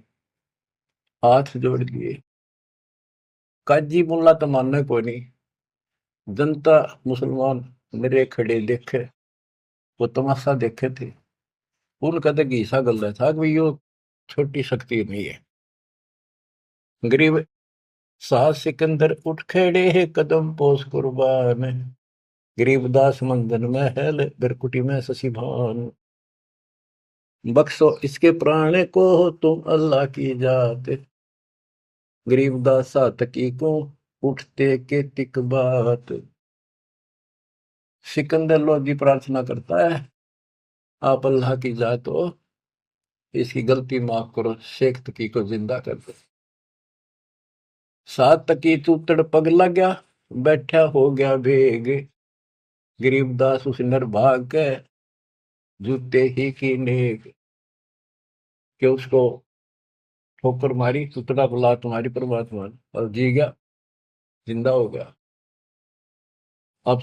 हाथ जोड़ लिए। काजी मुल्ला तो मानने को नहीं। जनता मुसलमान मेरे खड़े देखे, वो तमाशा देखे थे। उनका तो घीसा गल था कि यो छोटी शक्ति नहीं है। गरीब साहस सिकंदर उठ खड़े है कदम पोस कुर्बान। गरीबदास मंदन महल बिरकुटी में शशिभान। बख्शो इसके प्राण को तुम अल्लाह की जात। गरीबदास सातकी को उठते के तिक बात। सिकंदर लोधी प्रार्थना करता है, आप अल्लाह की जात हो, इसकी गलती माफ करो, शेख तकी को जिंदा कर दो। सात तकी चूतड़ पग लग्या, बैठा हो गया भेग। गरीबदास उस नरभाग के जूते ही की नेक। कि उसको ठोकर मारी, सुतड़ा बुला तुम्हारी परमात्मा ने, और जी गया, जिंदा हो गया। अब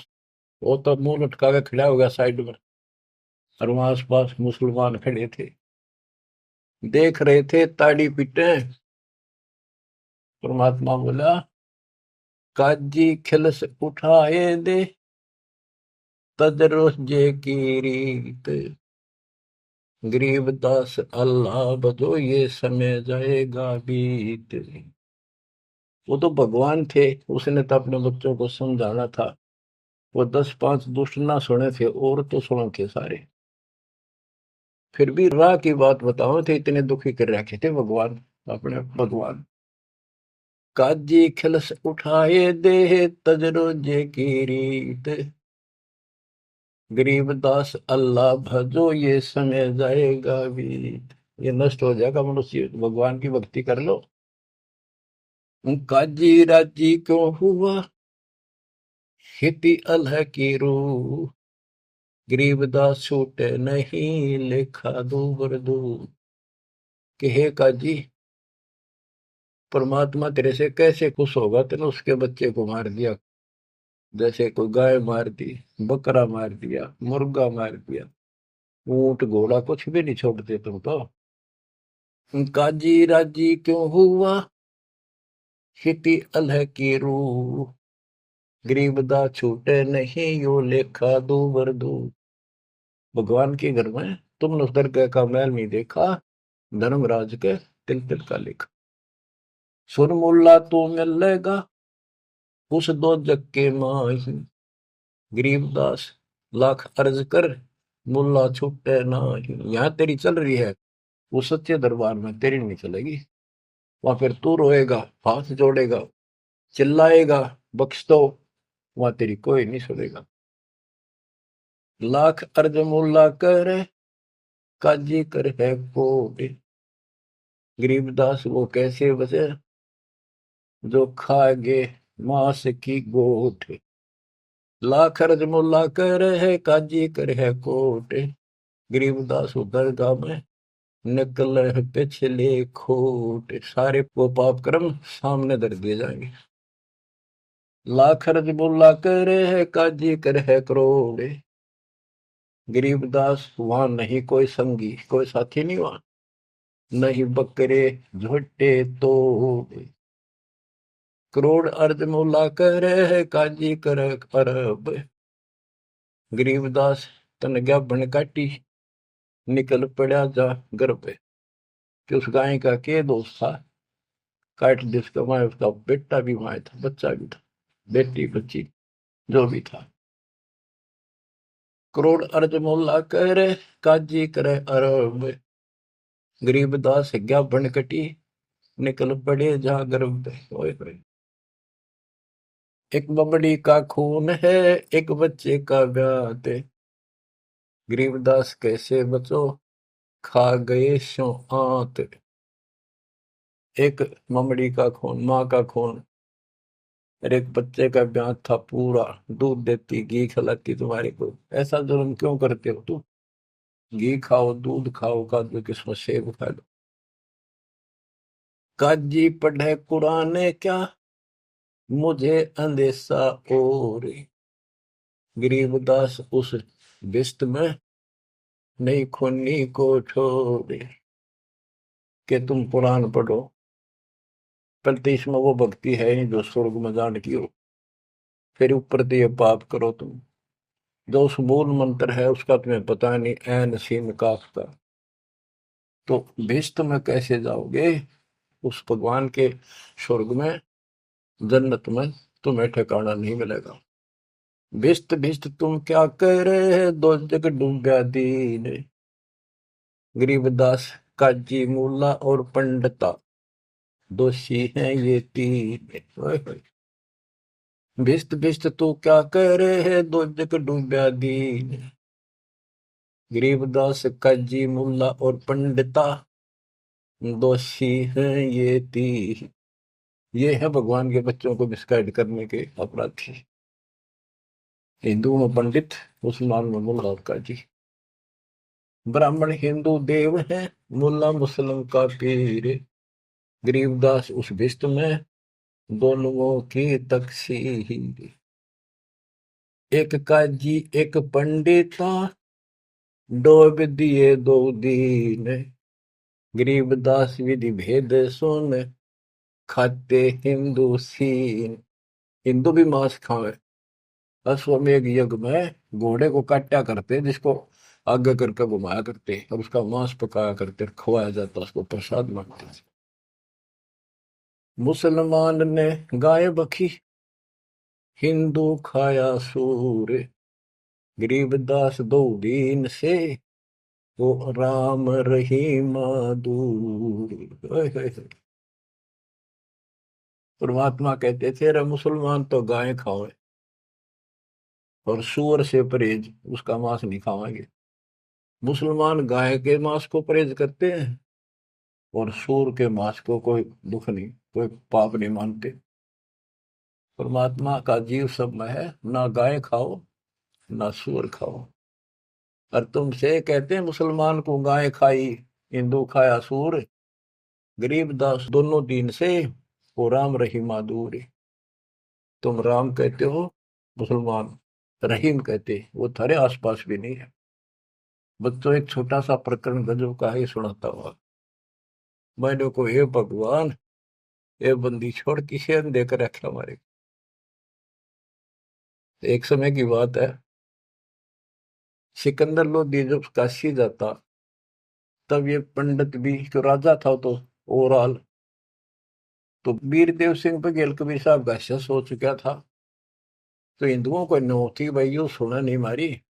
वो तो मुंह लटका के खड़ा हो गया साइड में, और वहां आस पास मुसलमान खड़े थे, देख रहे थे ताड़ी पीटे। परमात्मा बोला, काजी खिलस उठाए दे, तजरो जे की रीत, गरीबदास अल्लाह बजो ये समय जाएगा बीत। वो तो भगवान थे, उसने तो अपने बच्चों को समझाना था। वो 10 5 दुष्ट ना सुने थे, और तो सुने थे सारे। फिर भी राह की बात बताओ थे, इतने दुखी कर रखे थे भगवान, अपने भगवान। काजी खिलस उठाए दे, तजरो जे की रीत, गरीबदास अल्लाह भजो ये समय जाएगा बीत। ये नष्ट हो जाएगा मनुष्य, भगवान की भक्ति कर लो। काजी राजी क्यों हुआ, हिति अलह की रूह, गरीबदास छूटे नहीं लेखा दूबर दूर। कि हे काजी, परमात्मा तेरे से कैसे खुश होगा, तेने उसके बच्चे को मार दिया, जैसे कोई गाय मार दी, बकरा मार दिया, मुर्गा मार दिया, ऊंट घोड़ा कुछ भी नहीं छोड़ते तुम तो। काजी राजी क्यों हुआ, हिति अलह की रूह, गरीबदा छूटे नहीं यो लेखा दूबर दूर। भगवान के घर में तुमने उस दरगाह का महल नहीं देखा, धर्मराज के तिल तिल का लेखा। सुन मुल्ला तो मिलेगा उस दो जग के माही, गरीबदास लाख अर्ज कर, मुल्ला छूटे नाही। यहाँ तेरी चल रही है, वो सच्चे दरबार में तेरी नहीं चलेगी। वहां फिर तू रोएगा, हाथ जोड़ेगा, चिल्लाएगा, बख्श दो, वहां तेरी कोई नहीं सुनेगा। लाख अर्ज मुल्ला करे, काजी कर है कोट, गरीबदास वो कैसे बचे जो खागे मांस की गोट। लाख अर्ज मुल्ला कर है, काजी कर है कोट, गरीबदास दरगाह में निकल है पिछले खोट। सारे वो पाप कर्म सामने धर दिए जाएंगे। लाख अर्ज मुल्ला कर है, काजी कर है करोड़, गरीबदास वहां नहीं कोई संगी, कोई साथी नहीं वहां, नहीं बकरे झोटे तो। करोड़ अर्ज मुला करे है, काजी कर अरब, गरीबदास तन गया बन काटी, निकल पड़ा जा गर्भ। कि उस गाय का के दोस्त था, काट जिसका माए, उसका बेटा भी वहां था, बच्चा भी था, बेटी बच्ची जो भी था। करोड़ अर्ज मुला करे, काजी करे अरब, गरीबदास गया बन कटी, निकल पड़े जा गर्भ। एक बमड़ी का खून है, एक बच्चे का ब्याह, गरीबदास कैसे बचो, खा गए शो आंत। एक ममड़ी का खून, माँ का खून, और एक बच्चे का ब्याह था पूरा, दूध देती, घी खिलाती तुम्हारे को, ऐसा जुल्म क्यों करते हो तुम। घी खाओ, दूध खाओ, काजू किस्मत सेब खा लो। काजी पढ़े कुरान क्या, मुझे अंदेशा और, गरीबदास उस बिस्त में नहीं खूनी को छोड़े। कि तुम कुरान पढ़ो, पर तो इसमें वो भक्ति है नहीं जो स्वर्ग में जान की हो। फिर ऊपर तो ये पाप करो तुम, जो उस मूल मंत्र है उसका तुम्हें पता नहीं, ऐन सीन काफ का। तो भिष्ट में कैसे जाओगे, उस भगवान के स्वर्ग में, जन्नत में तुम्हें ठिकाना नहीं मिलेगा। भिष्ट भिष्ट तुम क्या कह रहे, दो जग डूब्या दीन, गरीबदास काजी मूला और पंडिता दोषी हैं ये तीन। ओए होए। भिष्ट भिष्ट तू क्या कह रहे है, दो जग डूब्या दीन, गरीबदास काजी मुल्ला और पंडिता दोषी हैं ये तीन। ये है भगवान के बच्चों को मिसगाइड करने के अपराधी। हिंदू में पंडित, मुसलमान में मुल्ला और काजी। ब्राह्मण हिंदू देव है, मुल्ला मुस्लिम का पीर, गरीबदास उस भिस्त में दोनों की तकसीर। एक काजी एक पंडिता डोब दिए दो दीन। गरीबदास विधि भेद सुन खाते हिंदू सीन। हिंदू भी मांस खावे। अश्वमेध यज्ञ में घोड़े को काटा करते, जिसको आगे करके घुमाया करते और उसका मांस पकाया करते, खवाया जाता, उसको प्रसाद मानते थे। मुसलमान ने गाय बखी हिंदू खाया सूर। गरीबदास दो दीन से वो राम रहीमा दूर। परमात्मा कहते थे रे मुसलमान तो गाय खाओ और सूअर से परहेज, उसका मांस नहीं खावांगे। मुसलमान गाय के मांस को परहेज करते हैं और सूअर के मांस को कोई दुख नहीं, कोई पाप नहीं मानते। परमात्मा का जीव सब में है, ना गाय खाओ ना सूअर खाओ। और तुमसे कहते हैं मुसलमान को गाय खाई हिंदू खाया सूर। गरीबदास दोनों दीन से वो राम रहीमा दूर। तुम राम कहते हो, मुसलमान रहीम कहते, वो थारे आसपास भी नहीं है। बच्चों एक छोटा सा प्रकरण गजब का ही सुनाता हुआ। मैंने को हे भगवान, ये बंदी छोड़ किसे देकर रखे हमारे। एक समय की बात है, सिकंदर लोधी जब काशी जाता तब ये पंडित भी जो राजा था तो ओवरऑल, तो वीरदेव सिंह बघेल कबीर साहब का शस हो चुका था। तो हिंदुओं को नो थी भाई, यू सुना नहीं मारी,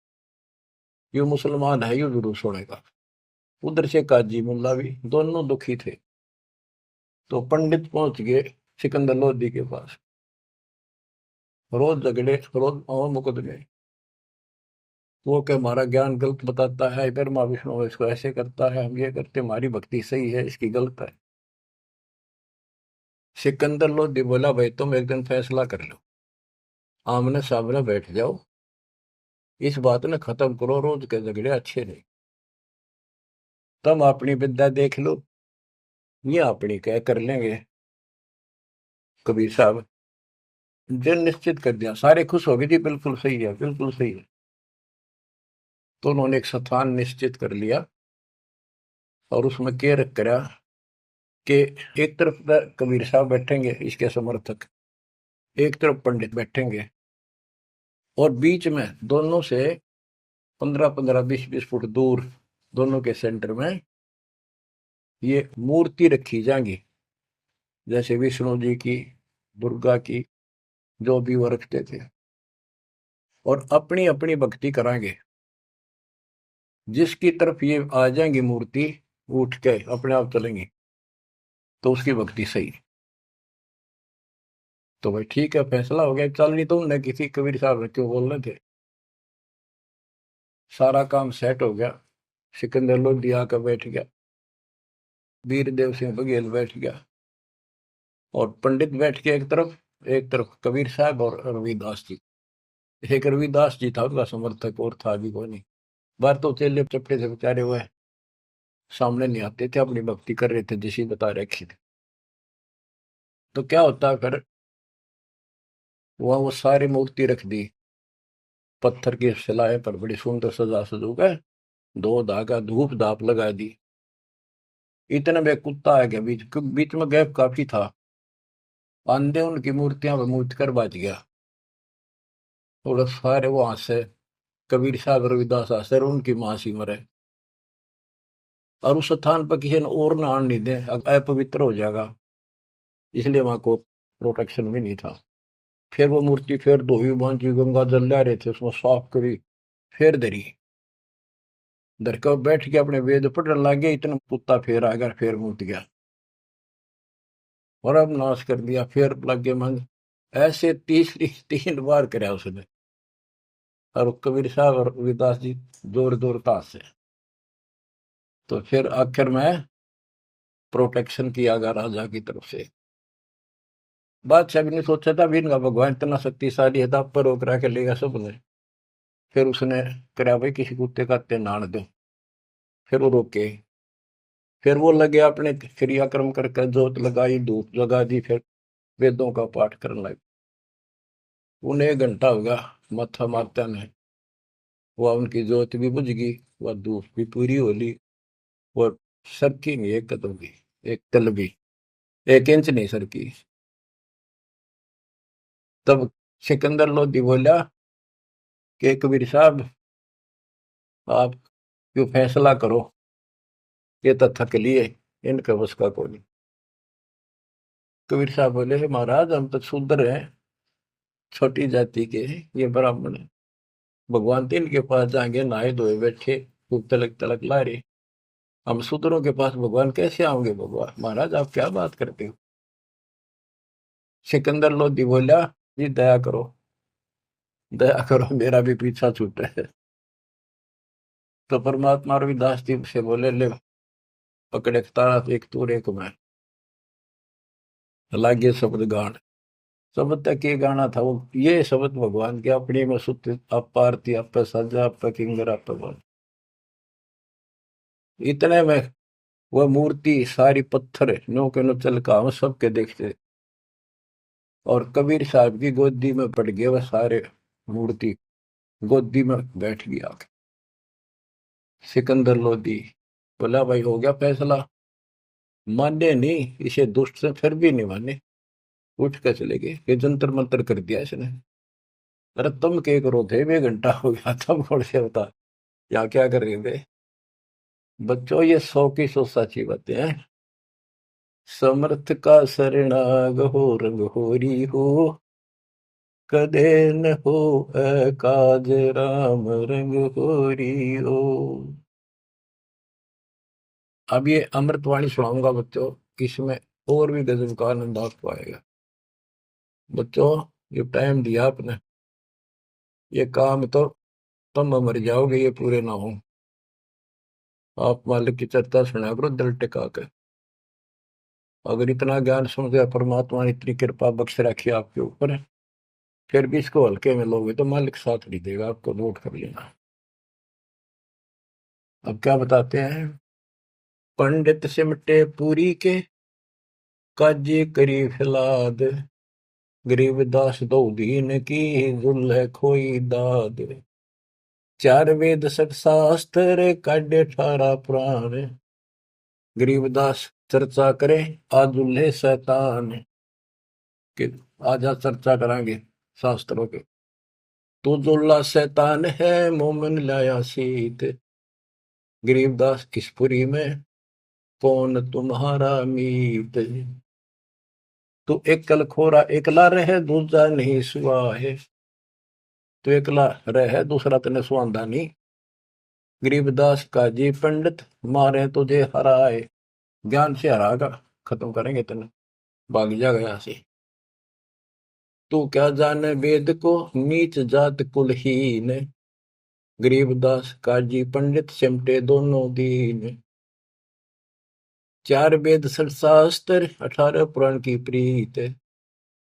यू मुसलमान है, यू जरूर सुनेगा। उधर से काजी मुल्ला भी दोनों दुखी थे। तो पंडित पहुंच गए सिकंदर लोधी के पास। रोज झगड़े, रोज मुकदमे। वो क्या हमारा ज्ञान गलत बताता है, ब्रह्मा विष्णु इसको ऐसे करता है, हम ये करते, हमारी भक्ति सही है, इसकी गलत है। सिकंदर लोधी बोला भाई तुम एक दिन फैसला कर लो, आमने सामने बैठ जाओ, इस बात ने खत्म करो, रोज के झगड़े अच्छे नहीं। तुम अपनी विद्या देख लो, ये अपनी क्या कर लेंगे। कबीर साहब जिन निश्चित कर दिया, सारे खुश हो गए जी, बिल्कुल सही है, बिल्कुल सही है। तो उन्होंने एक स्थान निश्चित कर लिया और उसमें क्या रख करा कि एक तरफ कबीर साहब बैठेंगे इसके समर्थक, एक तरफ पंडित बैठेंगे, और बीच में दोनों से 15-15, 20-20 फुट दूर दोनों के सेंटर में ये मूर्ति रखी जाएंगी, जैसे विष्णु जी की, दुर्गा की, जो भी वो रखते थे, और अपनी अपनी भक्ति कराएंगे। जिसकी तरफ ये आ जाएंगी मूर्ति, उठ के अपने आप चलेंगी, तो उसकी भक्ति सही। तो भाई ठीक है, फैसला हो गया, चल नहीं तुमने किसी कबीर साहब ने क्यों बोल रहे थे। सारा काम सेट हो गया। सिकंदर लोधी आकर बैठ गया, वीरदेव सिंह बघेल बैठ गया, और पंडित बैठ के एक तरफ कबीर साहब और रविदास जी। एक रविदास जी था उनका समर्थक, और था भी कोई नहीं। बाहर तो चेले चपटे से बेचारे हुए सामने नहीं आते थे, अपनी भक्ति कर रहे थे जिसे बता रखी थी। तो क्या होता है फिर, वहां वो सारी मूर्ति रख दी पत्थर की शिलाएं पर, बड़ी सुंदर सजा सजू गए, दो धागा धूप धाप लगा दी। इतने में कुत्ता आ गया, बीच बीच में गैप काफी था, आंधे उनकी मूर्तियां पर मूर्ति कर बाज गया। और सारे वहां से कबीर साहब रविदास आसर उनकी मां सी मरे, और उस स्थान पर किसी ने और ना आने नहीं दे, अपवित्र हो जाएगा, इसलिए वहां को प्रोटेक्शन भी नहीं था। फिर वो मूर्ति फिर धोई बांधी, गंगा जल ला रहे थे, उसमें साफ करी, फिर धरी, धर के बैठ के अपने वेद पढ़ने लग गया। इतना कुत्ता फिर आ गया, फिर मूर्ति गया और अब नाश कर दिया, फिर लग गए मन। ऐसे तीसरी 3 बार कराया उसने, और कबीर साहब और रविदास जी जोर जोर ताश से। तो फिर आखिर में प्रोटेक्शन किया गया राजा की तरफ से। बादशाह भी नहीं सोचा था भी इनका भगवान इतना शक्तिशाली है, पर रोक रहा के लेगा सबने। फिर उसने करा भाई किसी कुत्ते का ते नाड़ दो, फिर वो रोके। फिर वो लगे अपने क्रियाक्रम करके जोत लगाई, धूप लगा दी, फिर वेदों का पाठ करने लगे। उन्हें 1 घंटा होगा माथा मारता ने, वह उनकी जोत भी बुझ गई, वह धूप भी पूरी हो ली, और सरकी नहीं एक कदम भी, एक तल भी, 1 इंच नहीं सरकी। तब सिकंदर लोधी बोला कि कबीर साहब, आप क्यों फैसला करो, ये तो थक लिए, इनके बस का कोई नहीं। कबीर साहब बोले, महाराज हम तो शूद्र हैं, छोटी जाति के हैं, ये ब्राह्मण है, भगवान तो इनके पास जाएंगे, नहाए धोए बैठे, खूब तलक तलक ला रहे, हम शूद्रों के पास भगवान कैसे आओगे? भगवान महाराज आप क्या बात करते हो? सिकंदर लोधी बोला, जी दया करो, दया करो, मेरा भी पीछा छूटे है। तो परमात्मा रविदास जी से बोले, ले पकड़े तारा, एक तूर एक मैं, लागे शब्द गान। शब्द तक ये गाना था वो, ये शब्द भगवान के, अपनी में सुत आप आरती, आप सजा, आप किंगर, आप बन। इतने में वह मूर्ति सारी पत्थर नो के नो चल का हम सबके देखते, और कबीर साहब की गोदी में पड़ गए वह सारे, मूर्ति गोदी में बैठ गया। सिकंदर लोधी बोला, भाई हो गया फैसला? माने नहीं, इसे दुष्ट से फिर भी नहीं माने, उठ कर चले गए, ये जंतर मंतर कर दिया इसने। अरे तुम क्या करो थे, 1 घंटा हो गया, तुम कौन से बता, यहाँ क्या कर रहे थे? बच्चों ये 100 की 100 सच्ची बातें हैं। समर्थ का शरणाग हो, रंग होरी हो, कदे न हो काज राम, रंग होरी हो। अब ये अमृतवाणी सुनाऊंगा बच्चों, इसमें और भी गजब का आनंद आपको आएगा। बच्चों ये टाइम दिया आपने, ये काम तो तुम मर जाओगे ये पूरे ना हो। आप मालिक की चर्चा सुना करो दिल टिका कर। अगर इतना ज्ञान समझे, परमात्मा ने इतनी कृपा बख्श रखी आपके ऊपर, फिर भी इसको हल्के में लोगे तो मालिक साथ नहीं देगा, आपको नोट कर लेना। अब क्या बताते हैं? पंडित सिमटे पूरी के, काजी करी फिलाद, गरीबदास दो दीन की, जुल्ह खोई दाद। 4 वेद 6 शास्त्र, काढ़े 18 पुराण, गरीबदास चर्चा करे आजुल्हे शैतान के। आज चर्चा करांगे शास्त्रों के। तू जुल्ला शैतान है, मोमिन लाया सीत, गरीबदास किसपुरी में, कौन तुम्हारा मीत। तू एकल खोरा एकला रहे, दूजा नहीं सुआ है, तू एकला रहे, दूसरा तेने सुआंदा नहीं। गरीबदास काजी पंडित, मारे तुझे हराए, ज्ञान से हरागा, खत्म करेंगे तेने, भाग जाएगा यहाँ से। तू क्या जाने वेद को, नीच जात कुलहीन, गरीबदास काजी पंडित सिमटे दोनों दीन। 4 वेद 6 शास्त्र, 18 पुराण की प्रीत,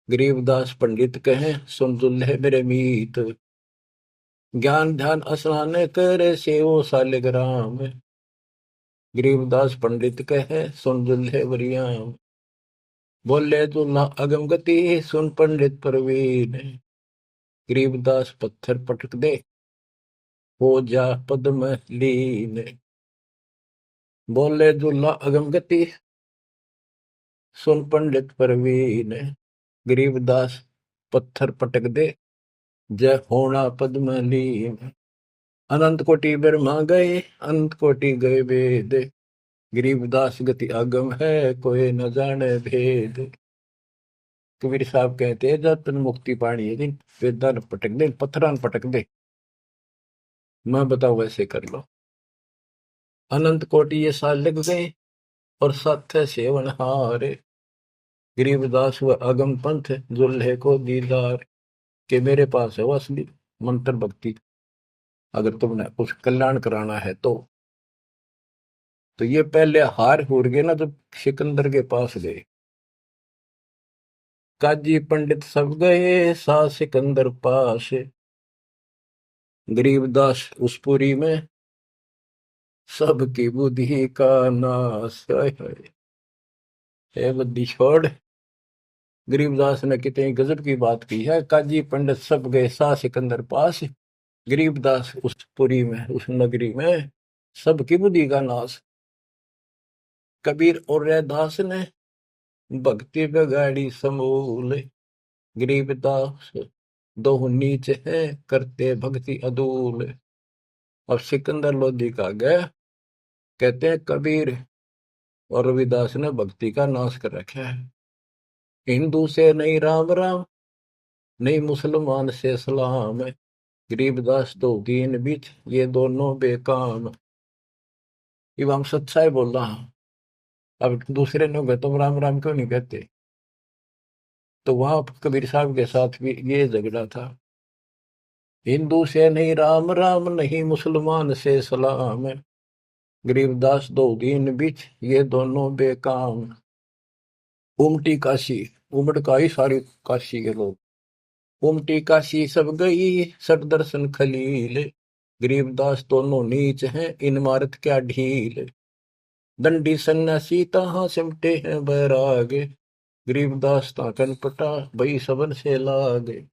गरीबदास पंडित कहे सुन दुल्हे मेरे मीत। ज्ञान ध्यान स्नान करे, सेवो सालिग्राम, गरीबदास पंडित कहे सुन दुल्हे वरियाम। बोले दुल्हा अगम गति, सुन पंडित प्रवीण, गरीबदास पत्थर पटक दे, हो जा पद्म लीन। बोले दुल्हा अगम गति, सुन पंडित प्रवीण, गरीबदास पत्थर पटक दे, जय होना पद्म लीन। अनंत कोटि ब्रह्मा गए, अनंत कोटि गए वेद, गरीबदास गति आगम है, कोई न जाने भेद। कबीर साहब कहते हैं, जब तन मुक्ति पानी है दिन, वेदा न पटक दे, पत्थरा न पटक दे, मैं बताऊं वैसे कर लो। अनंत कोटि ये साल लग गए, और सत्य है सेवन हारे, गरीबदास व अगम पंथ, दुल्हे को दीदार, के मेरे पास है वो असली मंत्र भक्ति, अगर तुमने कुछ कल्याण कराना है तो ये पहले हार हो गए ना, जब सिकंदर के पास गए, काजी पंडित सब गए, सा सिकंदर पास, गरीबदास उस पुरी में सबकी बुद्धि का नाश। है बुद्धि छोड़। गरीबदास ने कितनी गजब की बात की है। काजी पंडित सब गए सा सिकंदर पास, गरीबदास उस पुरी में, उस नगरी में, सबकी बुद्धि का नाश। कबीर और रैदास ने भक्ति बिगाड़ी समूल, गरीबदास दो नीच है करते भक्ति अदूल। अब सिकंदर लोधी का गए, कहते हैं कबीर और रविदास ने भक्ति का नाश कर रखा है। हिंदू से नहीं राम राम, नहीं मुसलमान से सलाम, गरीबदास दो दीन बीच ये दोनों बेकाम। अब हम सच्चाई बोल रहा हूं। अब दूसरे लोग तुम राम राम क्यों नहीं कहते? तो वहां कबीर साहब के साथ भी ये झगड़ा था। हिंदू से नहीं राम राम, नहीं मुसलमान से सलाम, गरीबदास दो दीन बीच ये दोनों बेकाम। उमटी काशी, उमड़ का ही सारी काशी के लोग। उमटी काशी सब गई सट दर्शन खलील, गरीबदास दोनों नीच हैं इन मारत क्या ढील। दंडी सन्यासी तहाँ सिमटे हैं बैराग, गरीबदास ताकन पटा भई सबन से लागे।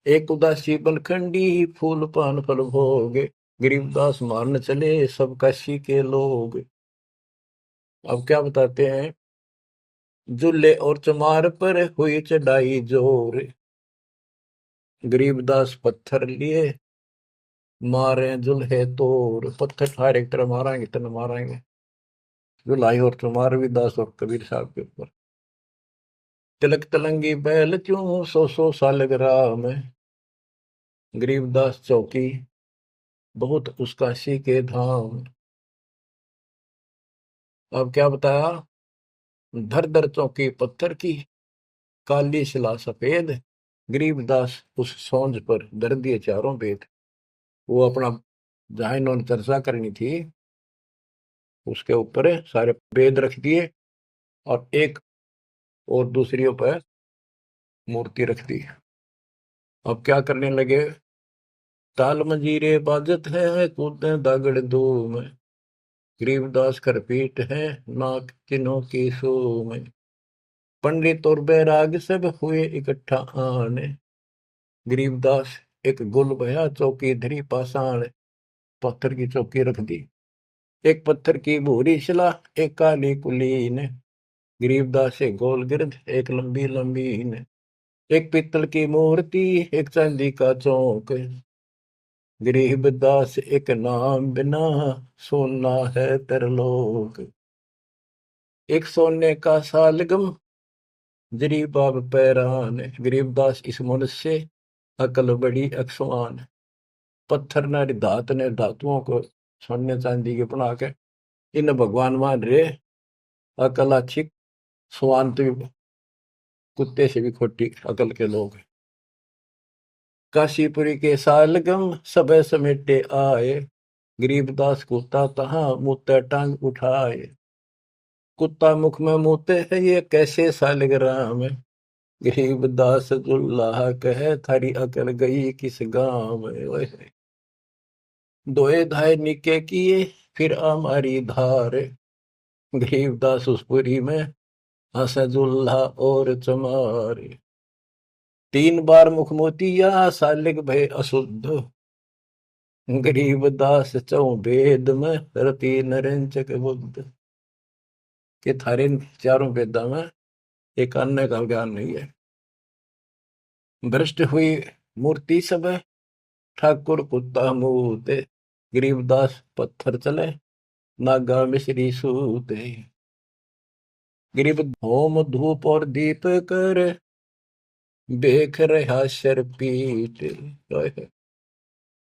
एक उदासी बनखंडी फूल पान फल भोग, गरीबदास मारन चले सब काशी के लोग। अब क्या बताते हैं? जुल्ले और चमार पर हुई चढ़ाई जोर, गरीबदास पत्थर लिए मारे जुल्हे तोड़। पत्थर ठारे एक तरह मारेंगे तन मारेंगे। जुलाई और चमार भी दास और कबीर साहब के ऊपर। तिलक तलंगी बैल क्यों सौ साल ग्राम, गरीबदास चौकी बहुत उसका सी के धाम। अब क्या बताया? धर धर चौकी पत्थर की, काली शिला सफेद, गरीबदास उस सोंज पर धर दिए चारों वेद। वो अपना जहां इन्होंने चर्चा करनी थी उसके ऊपर सारे वेद रख दिए और एक और दूसरी पर मूर्ति रख दी। अब क्या करने लगे? ताल मंजीरे बाजत है कूदे दागड़ धूम, गरीबदास कर पीट है नाक चिन्हों की सूम। पंडित और बैराग सब हुए इकट्ठा आने, गरीबदास एक गुल भया चौकी धरी पाषाण। पत्थर की चौकी रख दी। एक पत्थर की भूरी शिला, एक काली कुलीन, गरीबदास से गोल गिरद एक लंबी लंबीन। एक पित्तल की मूर्ति, एक चांदी का चौक, गरीबदास एक नाम बिना सोना है तरलोक। एक सोने का सालगम जरी बाब पैरान, गरीबदास इस मनुष्य से अकल बड़ी अक्सवान। पत्थर न धात ने धातुओं को सोने चांदी के बना के इन भगवान मान रे, अकल अच्छी स्वान तो कुत्ते से भी खोटी अकल के लोग। काशीपुरी के सालगम सब समेटे आए, गरीबदास कुत्ता तहां मुँह टांग उठाए। कुत्ता मुख में मुँहते है ये कैसे सालग्राम, गरीबदास दुल्लाह कहे थारी अकल गई किस गांव में। दोए धाय निके किए फिर हमारी धार, गरीबदास उस पुरी में हसदुल्ला और चमार। तीन बार मुख मोतिया सालिग भय अशुद्ध, गरीबदास चौ वेद में रति नरेंचक बुद्ध। के थारे चारों वेदा में एक अन्य का ज्ञान नहीं है। भ्रष्ट हुई मूर्ति सब ठाकुर कुत्ता मूते, गरीबदास पत्थर चले नागा मिश्री सूते। गरीब होम धूप और दीप कर बेख रहा शर पीट,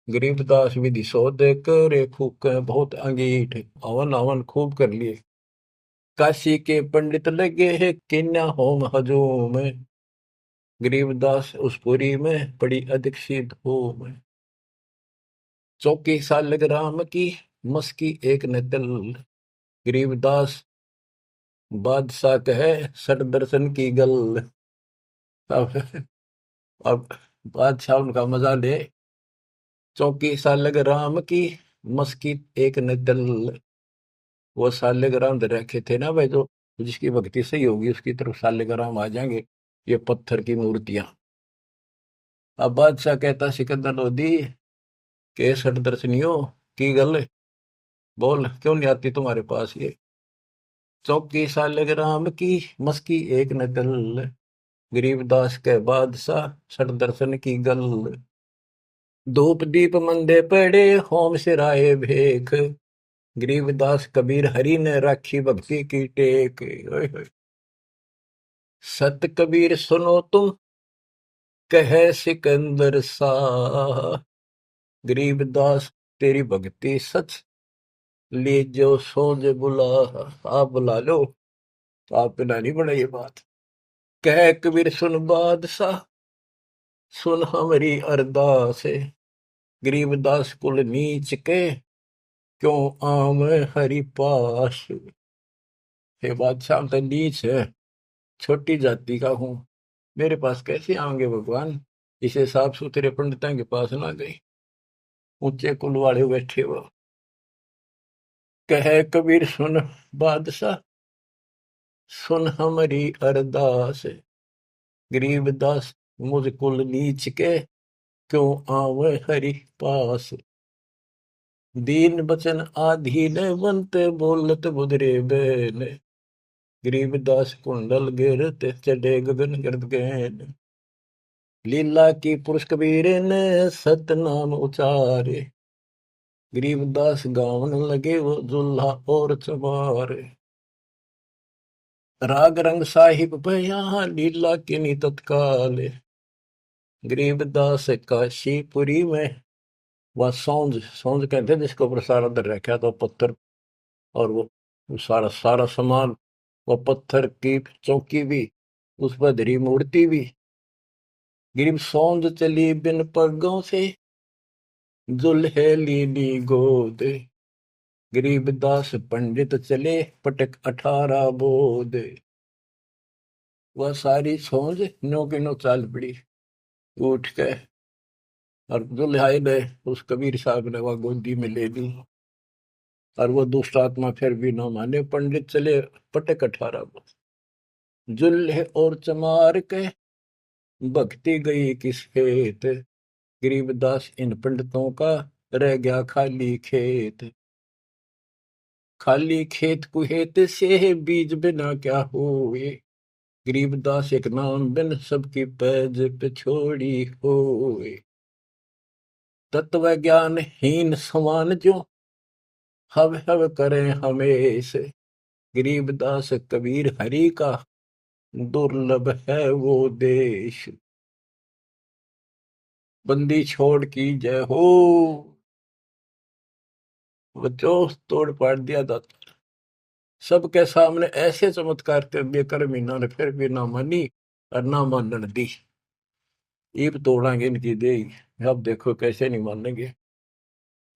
गरीबदास विधि शोध करे फूक बहुत अंगीठ। हवन हवन खूब कर लिए। काशी के पंडित लगे है किन्या होम हजूम, गरीबदास उस पुरी में पड़ी अधिक सी धूम। चौकी सालग राम की मस्की एक न तल, गरीबदास बादशाह कहे सट दर्शन की गल। अब बादशाह उनका मजा ले। चौकी सालग राम की मस्की एक ने दल, वो सालेग्राम दे रखे थे ना भाई, जो जिसकी भक्ति सही होगी उसकी तरफ सालेग्राम आ जाएंगे, ये पत्थर की मूर्तियां। अब बादशाह कहता सिकंदर लोधी के सठ दर्शनियों की गल, बोल क्यों नहीं आती तुम्हारे पास ये। चौकी सालेग्राम की मस्की एक न दल, गरीबदास के बादशाह सठ दर्शन की गल। धूप दीप मंदे पड़े होम सिराए भेख, गरीबदास कबीर हरि ने राखी भक्ति की टेक। ओए होए। सत कबीर सुनो तुम कहे सिकंदर शाह, गरीबदास तेरी भक्ति सच ले जो सोज बुला। आप बुला लो, तो आप बिना नहीं बना ये बात। कह कबीर सुन बादशाह, सुन हमारी अरदास, गरीबदास कुल नीच के क्यों आम हरि पास। हे बादशाह हम तो नीच है, छोटी जाति का हूं, मेरे पास कैसे आएंगे भगवान। इसे साफ सुथरे पंडितों के पास ना गई, ऊंचे कुल वाले बैठे वो। कह कबीर सुन बादशाह, सुन हमारी अरदास, गरीबदास मुझ कुल नीच के क्यों आवे हरि पास। दीन बचन आधीन बनते बोलत बुधरे बैन, गरीबदास कुंडल गिरते चढ़े गगन गर्द गैन। लीला की पुरुष कबीर ने सतनाम उचारे, गरीबदास गावन लगे वो दुल्हा और चमारे। राग रंग साहिब बया लीला की नी तत्काल, गरीबदास काशीपुरी में वह सौंज, सौंज कहते हैं जिसको ऊपर सारा दर रखा तो पत्थर, और वो सारा सारा सामान, वो पत्थर की चौकी भी, उस पर धरी मूर्ति भी। गिरीब सौंज चली बिन पगों से, जुल्हे लीली गोद, गरीबदास पंडित चले पटक 18 बोध। वह सारी सौंज नो की नो चाल पड़ी, उठ के और दुल्हाई ने उस कबीर साहब ने वह गोदी में ले ली। और वो दुष्ट आत्मा फिर भी न माने, पंडित चले पटक 18 बोध। जुल्हे और चमार के भक्ति गई किस खेत, गरीबदास इन पंडितों का रह गया खाली खेत। खाली खेत कुहेत से बीज बिना क्या हुए, गरीबदास एक नाम बिन सबकी पैज पे छोड़ी हुए। तत्व ज्ञान हीन समान जो हव हव करें हमेशा, गरीबदास कबीर हरि का दुर्लभ है वो देश। बंदी छोड़ की जय हो, बच्चों तोड़ पाड़ दिया दाता। सबके सामने ऐसे चमत्कार कर दिए कर्म इन्होंने, फिर भी ना मानी और ना मानन दी। ईब तोड़ांगे इनकी दे, अब देखो कैसे नहीं मानेंगे।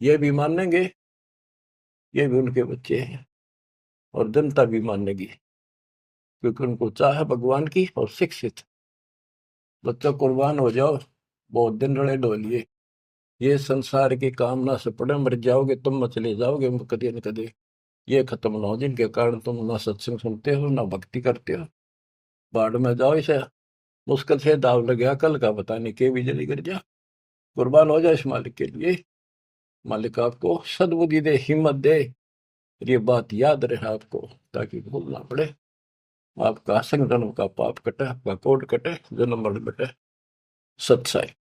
ये भी मानेंगे, ये भी उनके बच्चे हैं, और जनता भी मानेगी, क्योंकि उनको चाह भगवान की और शिक्षित। बच्चों कुर्बान हो जाओ, बहुत दिन रड़े डोलिए, ये संसार की कामना से पड़े मर जाओगे तुम, चले जाओगे कदे न कदे। ये खत्म ना हो जिनके कारण तुम ना सत्संग सुनते हो ना भक्ति करते हो, बाढ़ में जाओ। इसे मुश्किल से दाव लग गया कल का, पता नहीं के बिजली गिर जा। कुर्बान हो जाए इस मालिक के लिए, मालिक आपको सद्बुद्धि दे, हिम्मत दे, ये बात याद रहे आपको, ताकि भूलना पड़े। आपका संगठन का पाप कटे, आपका कोट कटे, जन्म मरण बटे। सत्साई।